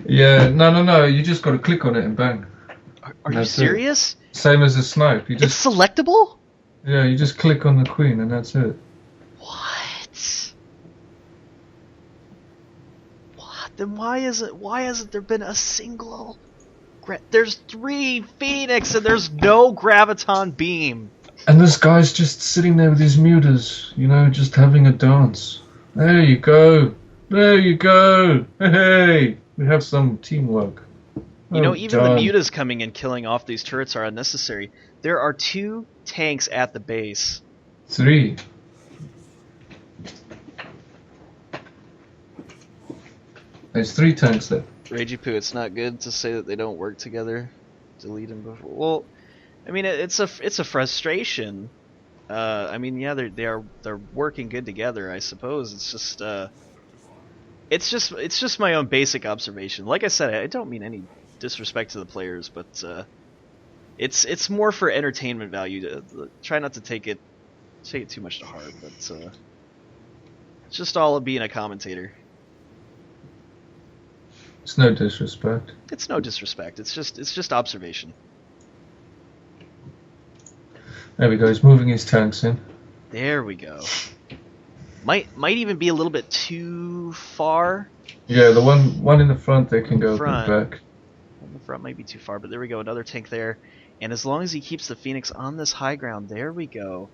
Yeah, no. You just got to click on it and bang. Are you serious? Same as a snipe. You just, it's selectable? Yeah, you just click on the queen and that's it. What? Then why hasn't there been a single... There's 3 Phoenix and there's no graviton beam. And this guy's just sitting there with his mutas, you know, just having a dance. There you go. There you go. Hey, we have some teamwork. You know, Oh, even the darn. mutas coming and killing off these turrets are unnecessary. There are 2 tanks at the base. 3. There's 3 tanks there. Ragey Poo, it's not good to say that they don't work together. Delete them before. Well, I mean, it's a frustration. I mean, yeah, they're working good together, I suppose. It's just my own basic observation. Like I said, I don't mean any disrespect to the players, but it's more for entertainment value. To try not to take it too much to heart, but it's just all of being a commentator. It's no disrespect. It's no disrespect. It's just observation. There we go. He's moving his tanks in. There we go. Might even be a little bit too far. Yeah, the one in the front, they can go Front. back. The front might be too far, but there we go. Another tank there. And as long as he keeps the Phoenix on this high ground, there we go.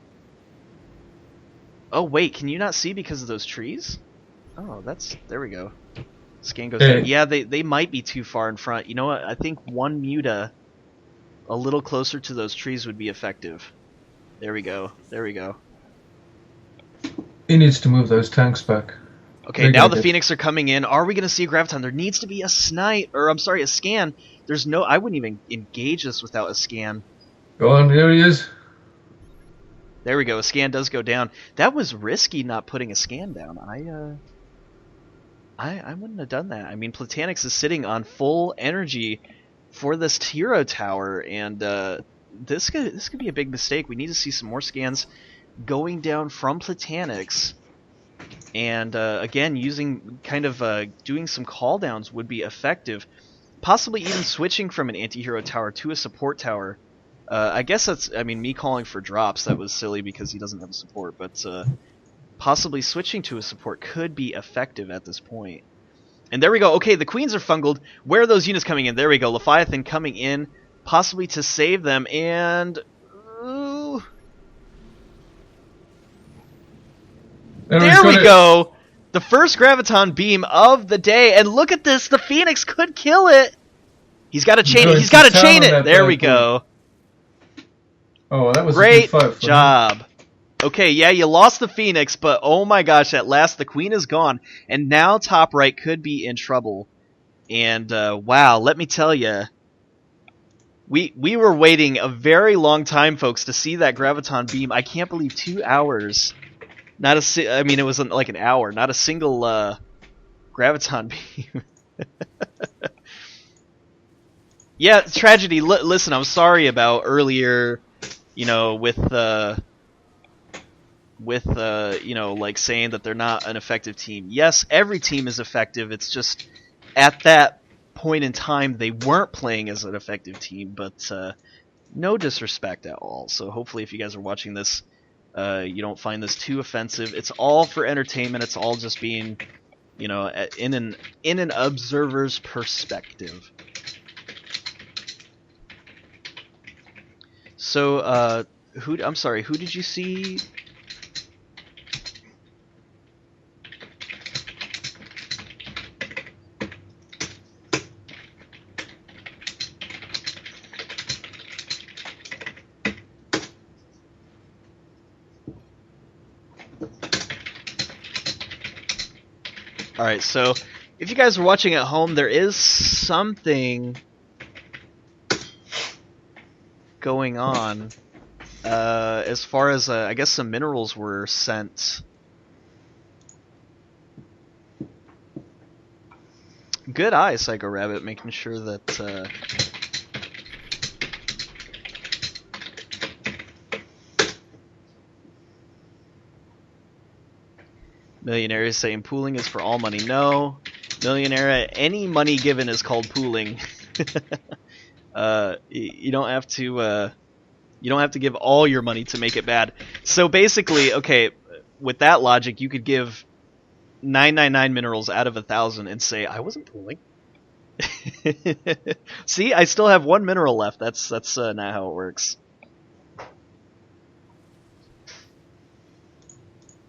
Oh wait, can you not see because of those trees? Oh, there we go. Scan goes down. Yeah, they might be too far in front. You know what? I think one muta a little closer to those trees would be effective. There we go. There we go. He needs to move those tanks back. Okay, now the Phoenix are coming in. Are we going to see a Graviton? There needs to be a a scan. There's no... I wouldn't even engage this without a scan. Go on, here he is. There we go. A scan does go down. That was risky not putting a scan down. I wouldn't have done that. I mean, Platanix is sitting on full energy for this hero tower, and this could be a big mistake. We need to see some more scans going down from Platanix, and again, using doing some call downs would be effective. Possibly even switching from an anti-hero tower to a support tower. I guess that's, I mean, me calling for drops, that was silly because he doesn't have a support, but possibly switching to a support could be effective at this point. And there we go. Okay, the queens are fungled. Where are those units coming in? There we go. Leviathan coming in, possibly to save them, and... Ooh. There we go! The first Graviton beam of the day, and look at this! The Phoenix could kill it! He's got to chain it! He's got to chain it! There we go. Oh, that was great a good fight for job. him. Okay, yeah, you lost the Phoenix, but oh my gosh, at last the queen is gone, and now top right could be in trouble. And wow, let me tell you, we were waiting a very long time, folks, to see that Graviton beam. I can't believe 2 hours. I mean, it was like an hour, not a single Graviton beam. Yeah, tragedy. Listen, I'm sorry about earlier, you know, with you know, like saying that they're not an effective team. Yes, every team is effective. It's just at that point in time they weren't playing as an effective team, but no disrespect at all. So hopefully if you guys are watching this, you don't find this too offensive. It's all for entertainment. It's all just being, you know, in an observer's perspective. So, I'm sorry, who did you see? Alright, so if you guys are watching at home, there is something going on as far as I guess some minerals were sent. Good eye, Psycho Rabbit, making sure that Millionaire is saying pooling is for all money. No, Millioneera, any money given is called pooling. You don't have to give all your money to make it bad. So basically, okay, with that logic, you could give 999 minerals out of 1,000 and say I wasn't pooling. See, I still have 1 mineral left. That's not how it works.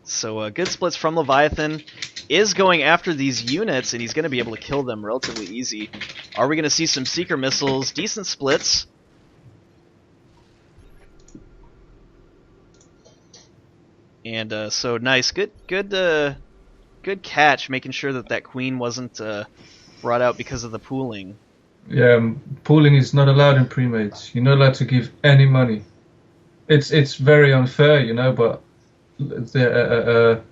So good splits from Leviathan. is going after these units, and he's going to be able to kill them relatively easy. Are we going to see some Seeker missiles? Decent splits. And so nice, good catch, making sure that that queen wasn't brought out because of the pooling. Yeah, pooling is not allowed in pre-mates. You're not allowed to give any money. It's very unfair, you know. But the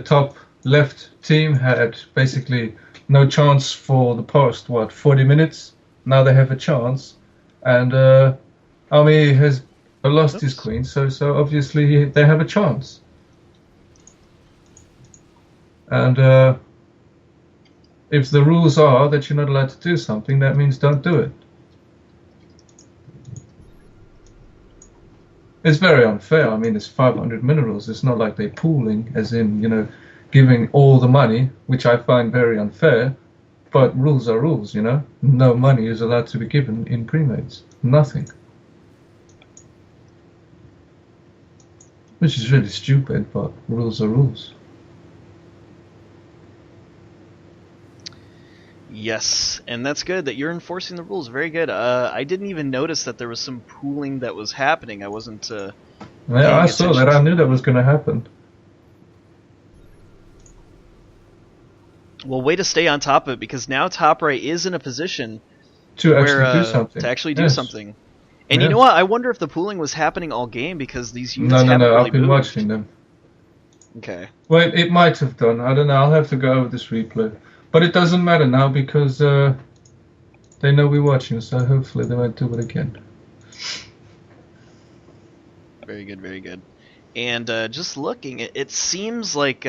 top left team had basically no chance for the past 40 minutes. Now they have a chance, and Ami has lost his queen, so obviously they have a chance. And if the rules are that you're not allowed to do something, that means don't do it. It's very unfair. I mean, it's 500 minerals. It's not like they're pooling, as in, you know, giving all the money, which I find very unfair. But rules are rules, you know. No money is allowed to be given in pre-mates. Nothing. Which is really stupid, but rules are rules. Yes, and that's good that you're enforcing the rules. Very good. I didn't even notice that there was some pooling that was happening. I wasn't. Yeah, I saw that. I knew that was going to happen. Well, way to stay on top of it, because now top right is in a position to actually do something. To actually do something. And you know what? I wonder if the pooling was happening all game, because these units haven't No. really I've been moved. watching them. Okay. Well, it might have done. I don't know. I'll have to go over this replay. But it doesn't matter now, because they know we're watching, so hopefully they won't do it again. Very good, very good. And just looking, it seems like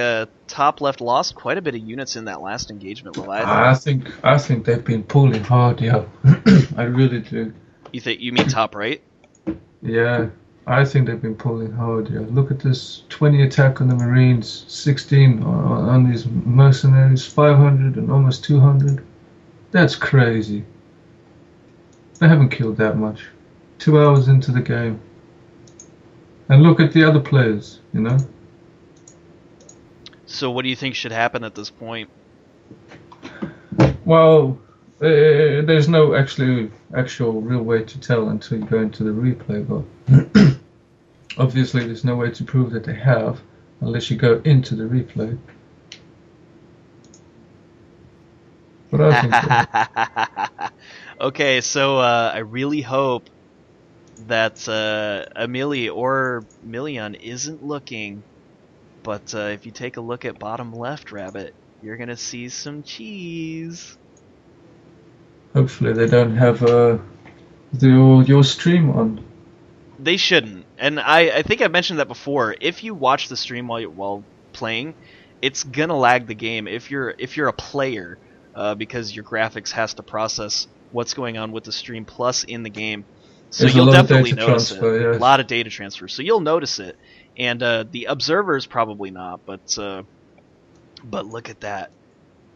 top left lost quite a bit of units in that last engagement. I think they've been pulling hard, yeah. I really do. You mean top right? Yeah, I think they've been pulling hard, yeah. Look at this, 20 attack on the Marines, 16 on these mercenaries, 500 and almost 200. That's crazy. They haven't killed that much. 2 hours into the game. And look at the other players, you know? So what do you think should happen at this point? Well, there's no actual real way to tell until you go into the replay, but obviously there's no way to prove that they have unless you go into the replay. But I think so. Okay, so I really hope that Amelie or Million isn't looking, but if you take a look at bottom left, Rabbit, you're gonna see some cheese. Hopefully they don't have your stream on. They shouldn't, and I think I mentioned that before. If you watch the stream while playing, it's gonna lag the game if you're a player, because your graphics has to process what's going on with the stream plus in the game. So There's you'll definitely notice transfer, it. yes. A lot of data transfer, so you'll notice it, and the observers probably not. But look at that.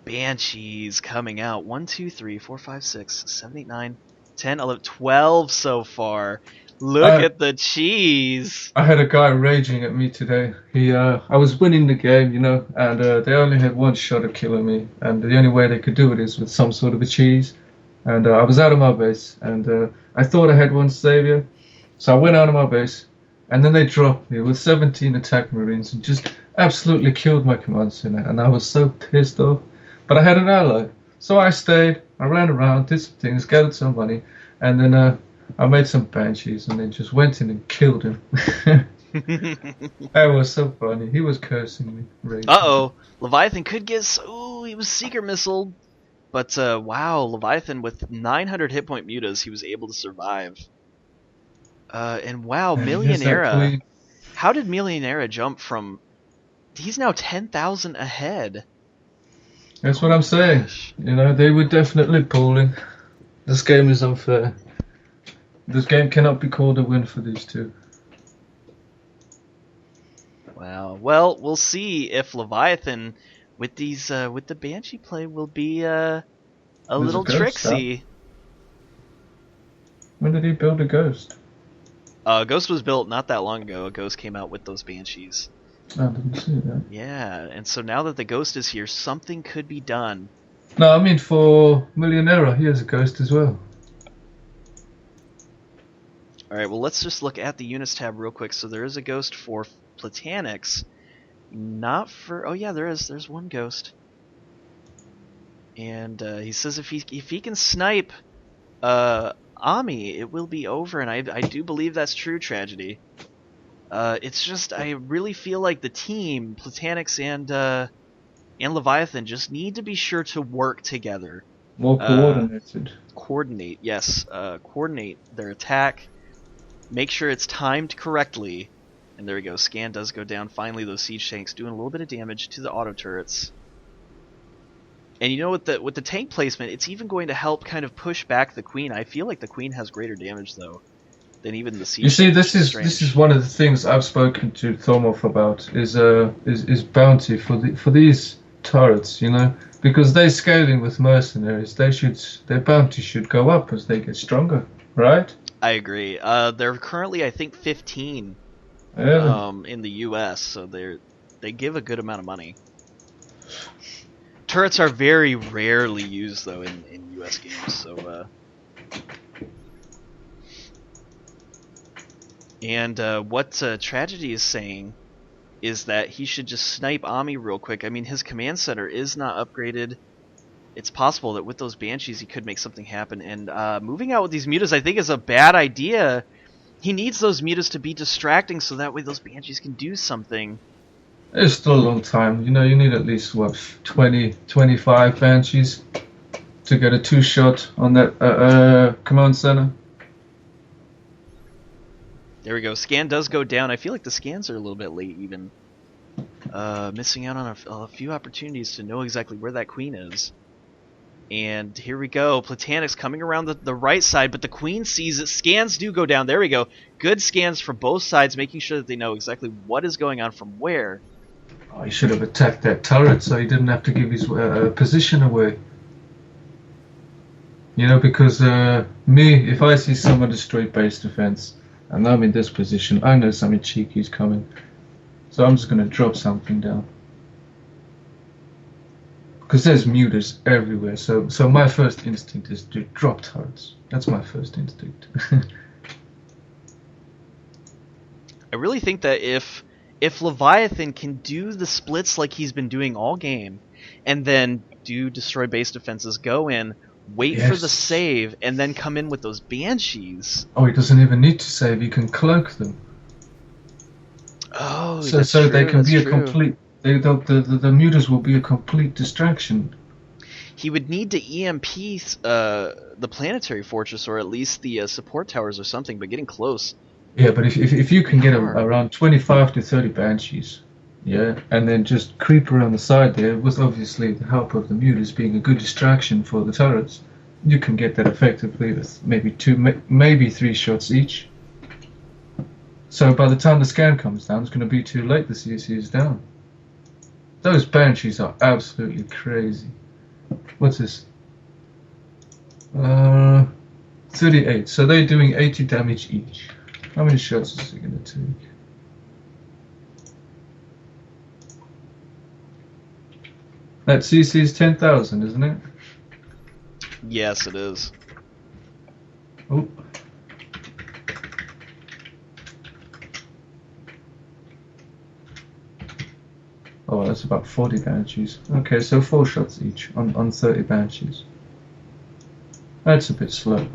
Banshees coming out. 1, 2, 3, 4, 5, 6, 7, 8, 9, 10, 11, 12 so far. Look at the cheese. I had a guy raging at me today. I was winning the game, you know, and they only had one shot of killing me, and the only way they could do it is with some sort of a cheese. And I was out of my base, and I thought I had one savior, so I went out of my base, and then they dropped me with 17 attack marines and just absolutely killed my command center, and I was so pissed off. But I had an ally, so I stayed, I ran around, did some things, gathered some money, and then I made some banshees and then just went in and killed him. That was so funny. He was cursing me. Raging. Uh-oh. Leviathan could get... Ooh, he was Seeker Missiled. But, wow, Leviathan with 900 hit point mutas, he was able to survive. And wow, Millionaire. How did Millionaire jump from... He's now 10,000 ahead. That's what I'm saying. Gosh. You know, they were definitely pulling. This game is unfair. This game cannot be called a win for these two. Wow. Well, we'll see if Leviathan with these with the Banshee play will be a little tricksy. When did he build a ghost? Ghost was built not that long ago. A Ghost came out with those Banshees. I didn't see that. Yeah, and so now that the ghost is here, something could be done. No, I mean for MILIONERA, he has a ghost as well. Alright, well let's just look at the units tab real quick. So there is a ghost for Platanix. Not for... Oh yeah, there's one ghost. And he says if he can snipe Ami, it will be over, and I do believe that's true, Tragedy. It's just, I really feel like the team, Platanix and Leviathan, just need to be sure to work together. More coordinated. Coordinate, yes. Coordinate their attack. Make sure it's timed correctly. And there we go, scan does go down. Finally, those siege tanks doing a little bit of damage to the auto turrets. And you know, with the tank placement, it's even going to help kind of push back the queen. I feel like the queen has greater damage, though, than even the siege. You see, tanks, this is one of the things I've spoken to Thomov about is bounty for these turrets, you know, because they're scaling with mercenaries. Their bounty should go up as they get stronger, right? I agree. They're currently, I think, 15 in the U.S., so they give a good amount of money. Turrets are very rarely used, though, in U.S. games, so... And what Tragedy is saying is that he should just snipe Ami real quick. I mean, his command center is not upgraded. It's possible that with those Banshees he could make something happen. And moving out with these mutas, I think, is a bad idea. He needs those mutas to be distracting so that way those Banshees can do something. It's still a long time. You know, you need at least, what, 20, 25 Banshees to get a 2-shot on that command center. There we go. Scan does go down. I feel like the scans are a little bit late, even. Missing out on a few opportunities to know exactly where that queen is. And here we go. Platanix coming around the right side, but the queen sees it. Scans do go down. There we go. Good scans for both sides, making sure that they know exactly what is going on from where. Oh, he should have attacked that turret so he didn't have to give his position away. You know, because if I see someone destroy base defense, and I'm in this position, I know something cheeky is coming. So I'm just going to drop something down. Because there's mutas everywhere, so my first instinct is to drop turrets. That's my first instinct. I really think that if Leviathan can do the splits like he's been doing all game, and then do destroy base defenses, go in, wait for the save, and then come in with those Banshees. Oh, he doesn't even need to save, he can cloak them. Oh, so true, they can be a true. complete... The mutas will be a complete distraction. He would need to EMP the planetary fortress, or at least the support towers or something, but getting close. Yeah, but if you can get around 25 to 30 Banshees, yeah, and then just creep around the side there, with obviously the help of the mutas being a good distraction for the turrets, you can get that effectively with maybe 2, maybe 3 shots each. So by the time the scan comes down, it's going to be too late. The CC is down. Those Banshees are absolutely crazy. What's this? 38. So they're doing 80 damage each. How many shots is it going to take? That CC is 10,000, isn't it? Yes, it is. Oh. Oh, that's about 40 Banshees. Okay, so 4 shots each on 30 Banshees. That's a bit slow.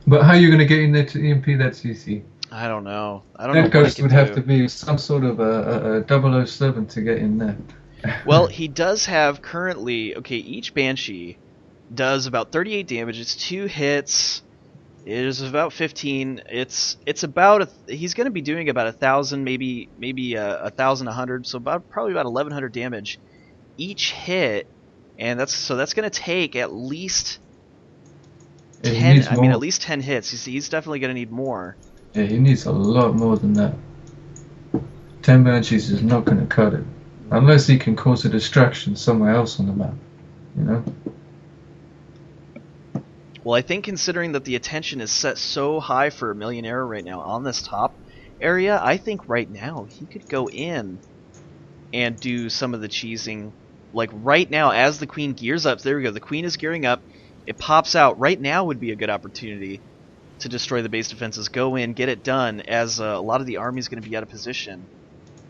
But how are you going to get in there to EMP that CC? I don't know. That ghost would have to be some sort of a 007 to get in there. Well, he does have currently... Okay, each Banshee does about 38 damage. It's 2 hits... It is about 15. It's about he's going to be doing about 1,000, maybe 1,100. So probably about 1,100 damage each hit, and that's going to take at least 10. I mean, at least 10 hits. You see, he's definitely going to need more. Yeah, he needs a lot more than that. 10 Banshees is not going to cut it, unless he can cause a distraction somewhere else on the map. You know. Well, I think considering that the attention is set so high for MILIONERA right now on this top area, I think right now he could go in and do some of the cheesing. Like right now, as the queen gears up, there we go, the queen is gearing up, it pops out. Right now would be a good opportunity to destroy the base defenses. Go in, get it done, as a lot of the army is going to be out of position.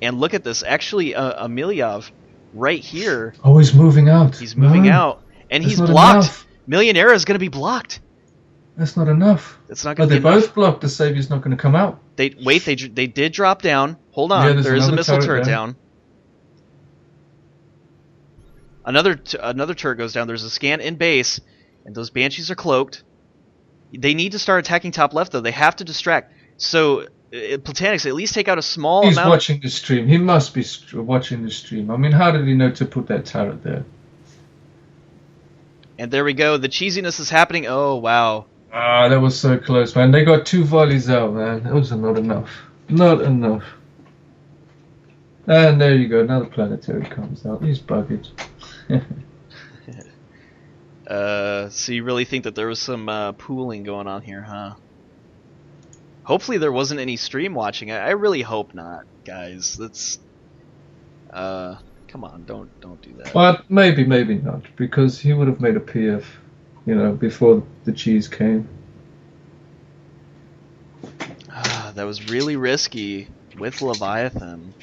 And look at this, actually, Amihalkov right here. Oh, he's moving out. He's moving out, and he's blocked. MILIONERA is going to be blocked. That's not enough. That's not going to be enough. They both enough. blocked. The savior's not going to come out. They did drop down. Hold on, Yeah, there is a missile turret there. down. Another turret goes down. There's a scan in base, and those banshees are cloaked. They need to start attacking top left, though. They have to distract. So, Platanix, at least take out a small amount. He's watching the stream. He must be watching the stream. I mean, how did he know to put that turret there? And there we go. The cheesiness is happening. Oh, wow. Ah, that was so close, man. They got 2 volleys out, man. That was not enough. Not enough. And there you go. Another planetary comes out. He's buggered. So you really think that there was some pooling going on here, huh? Hopefully there wasn't any stream watching. I really hope not, guys. That's come on, don't do that. Well, maybe not, because he would have made a PF, you know, before the cheese came. That was really risky with Leviathan.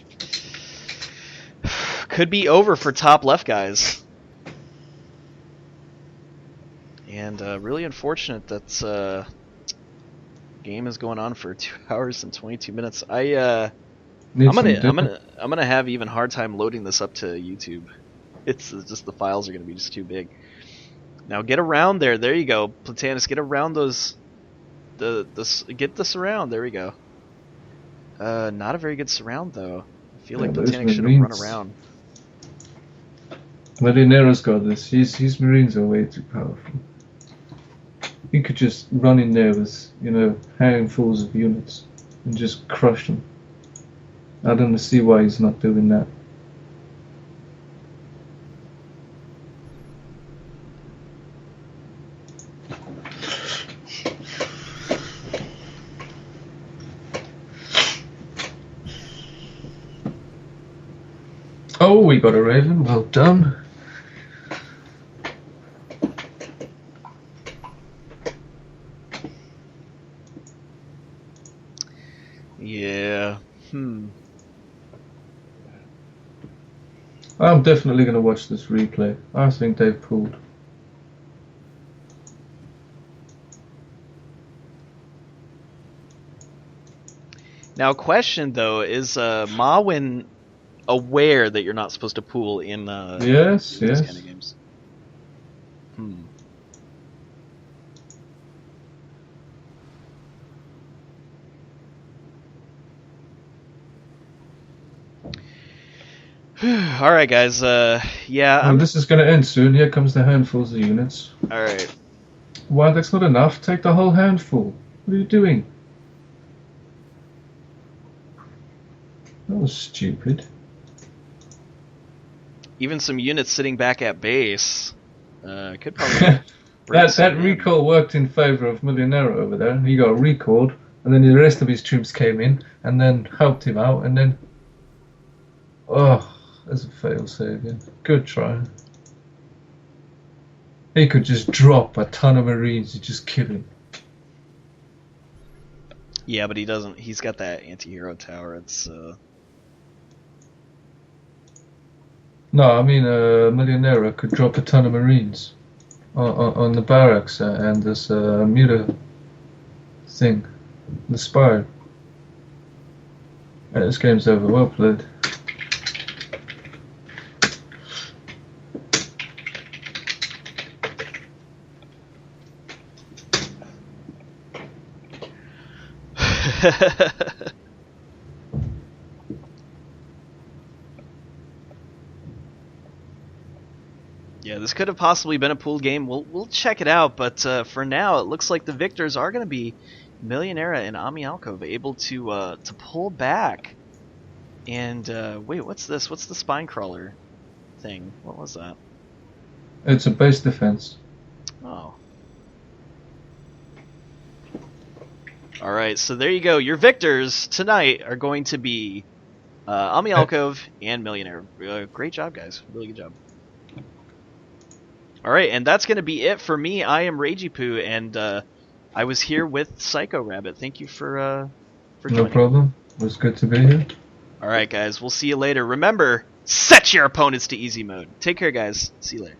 Could be over for top left, guys. And really unfortunate that game is going on for 2 hours and 22 minutes. I'm gonna have even hard time loading this up to YouTube. It's just the files are gonna be just too big. Now get around there. There you go, Platanix. Get around those. Get the surround. There we go. Not a very good surround though. I feel like Platanix should have run around. MILIONERA's got this. His Marines are way too powerful. He could just run in there with, you know, handfuls of units and just crush them. I don't see why he's not doing that. Oh, we got a Raven. Well done. Yeah. I'm definitely going to watch this replay. I think they've pulled. Now, question though, is MAWIN aware that you're not supposed to pool in yes, these yes. kind of games? Alright, guys, yeah. Well, this is going to end soon. Here comes the handfuls of units. Alright. Why, that's not enough. Take the whole handful. What are you doing? That was stupid. Even some units sitting back at base could probably... that recall worked in favor of MILIONERA over there. He got recalled, and then the rest of his troops came in, and then helped him out, and then... Oh... There's a fail-save, yeah. Good try. He could just drop a ton of Marines and just kill him. Yeah, but he doesn't. He's got that anti-hero tower. It's No, I mean, MILIONERA could drop a ton of Marines on the barracks and this muta thing, the spire. Yeah, this game's over. Well played. Yeah, this could have possibly been a pooled game. We'll check it out, but for now, it looks like the victors are going to be MILIONERA and Amihalkov, able to pull back. And wait, what's this? What's the spine crawler thing? What was that? It's a base defense. Oh. All right, so there you go. Your victors tonight are going to be Amihalkov and MILIONERA. Great job, guys. Really good job. All right, and that's going to be it for me. I am Ragey Poo, and I was here with Psycho Rabbit. Thank you for joining. No problem. It was good to be here. All right, guys. We'll see you later. Remember, set your opponents to easy mode. Take care, guys. See you later.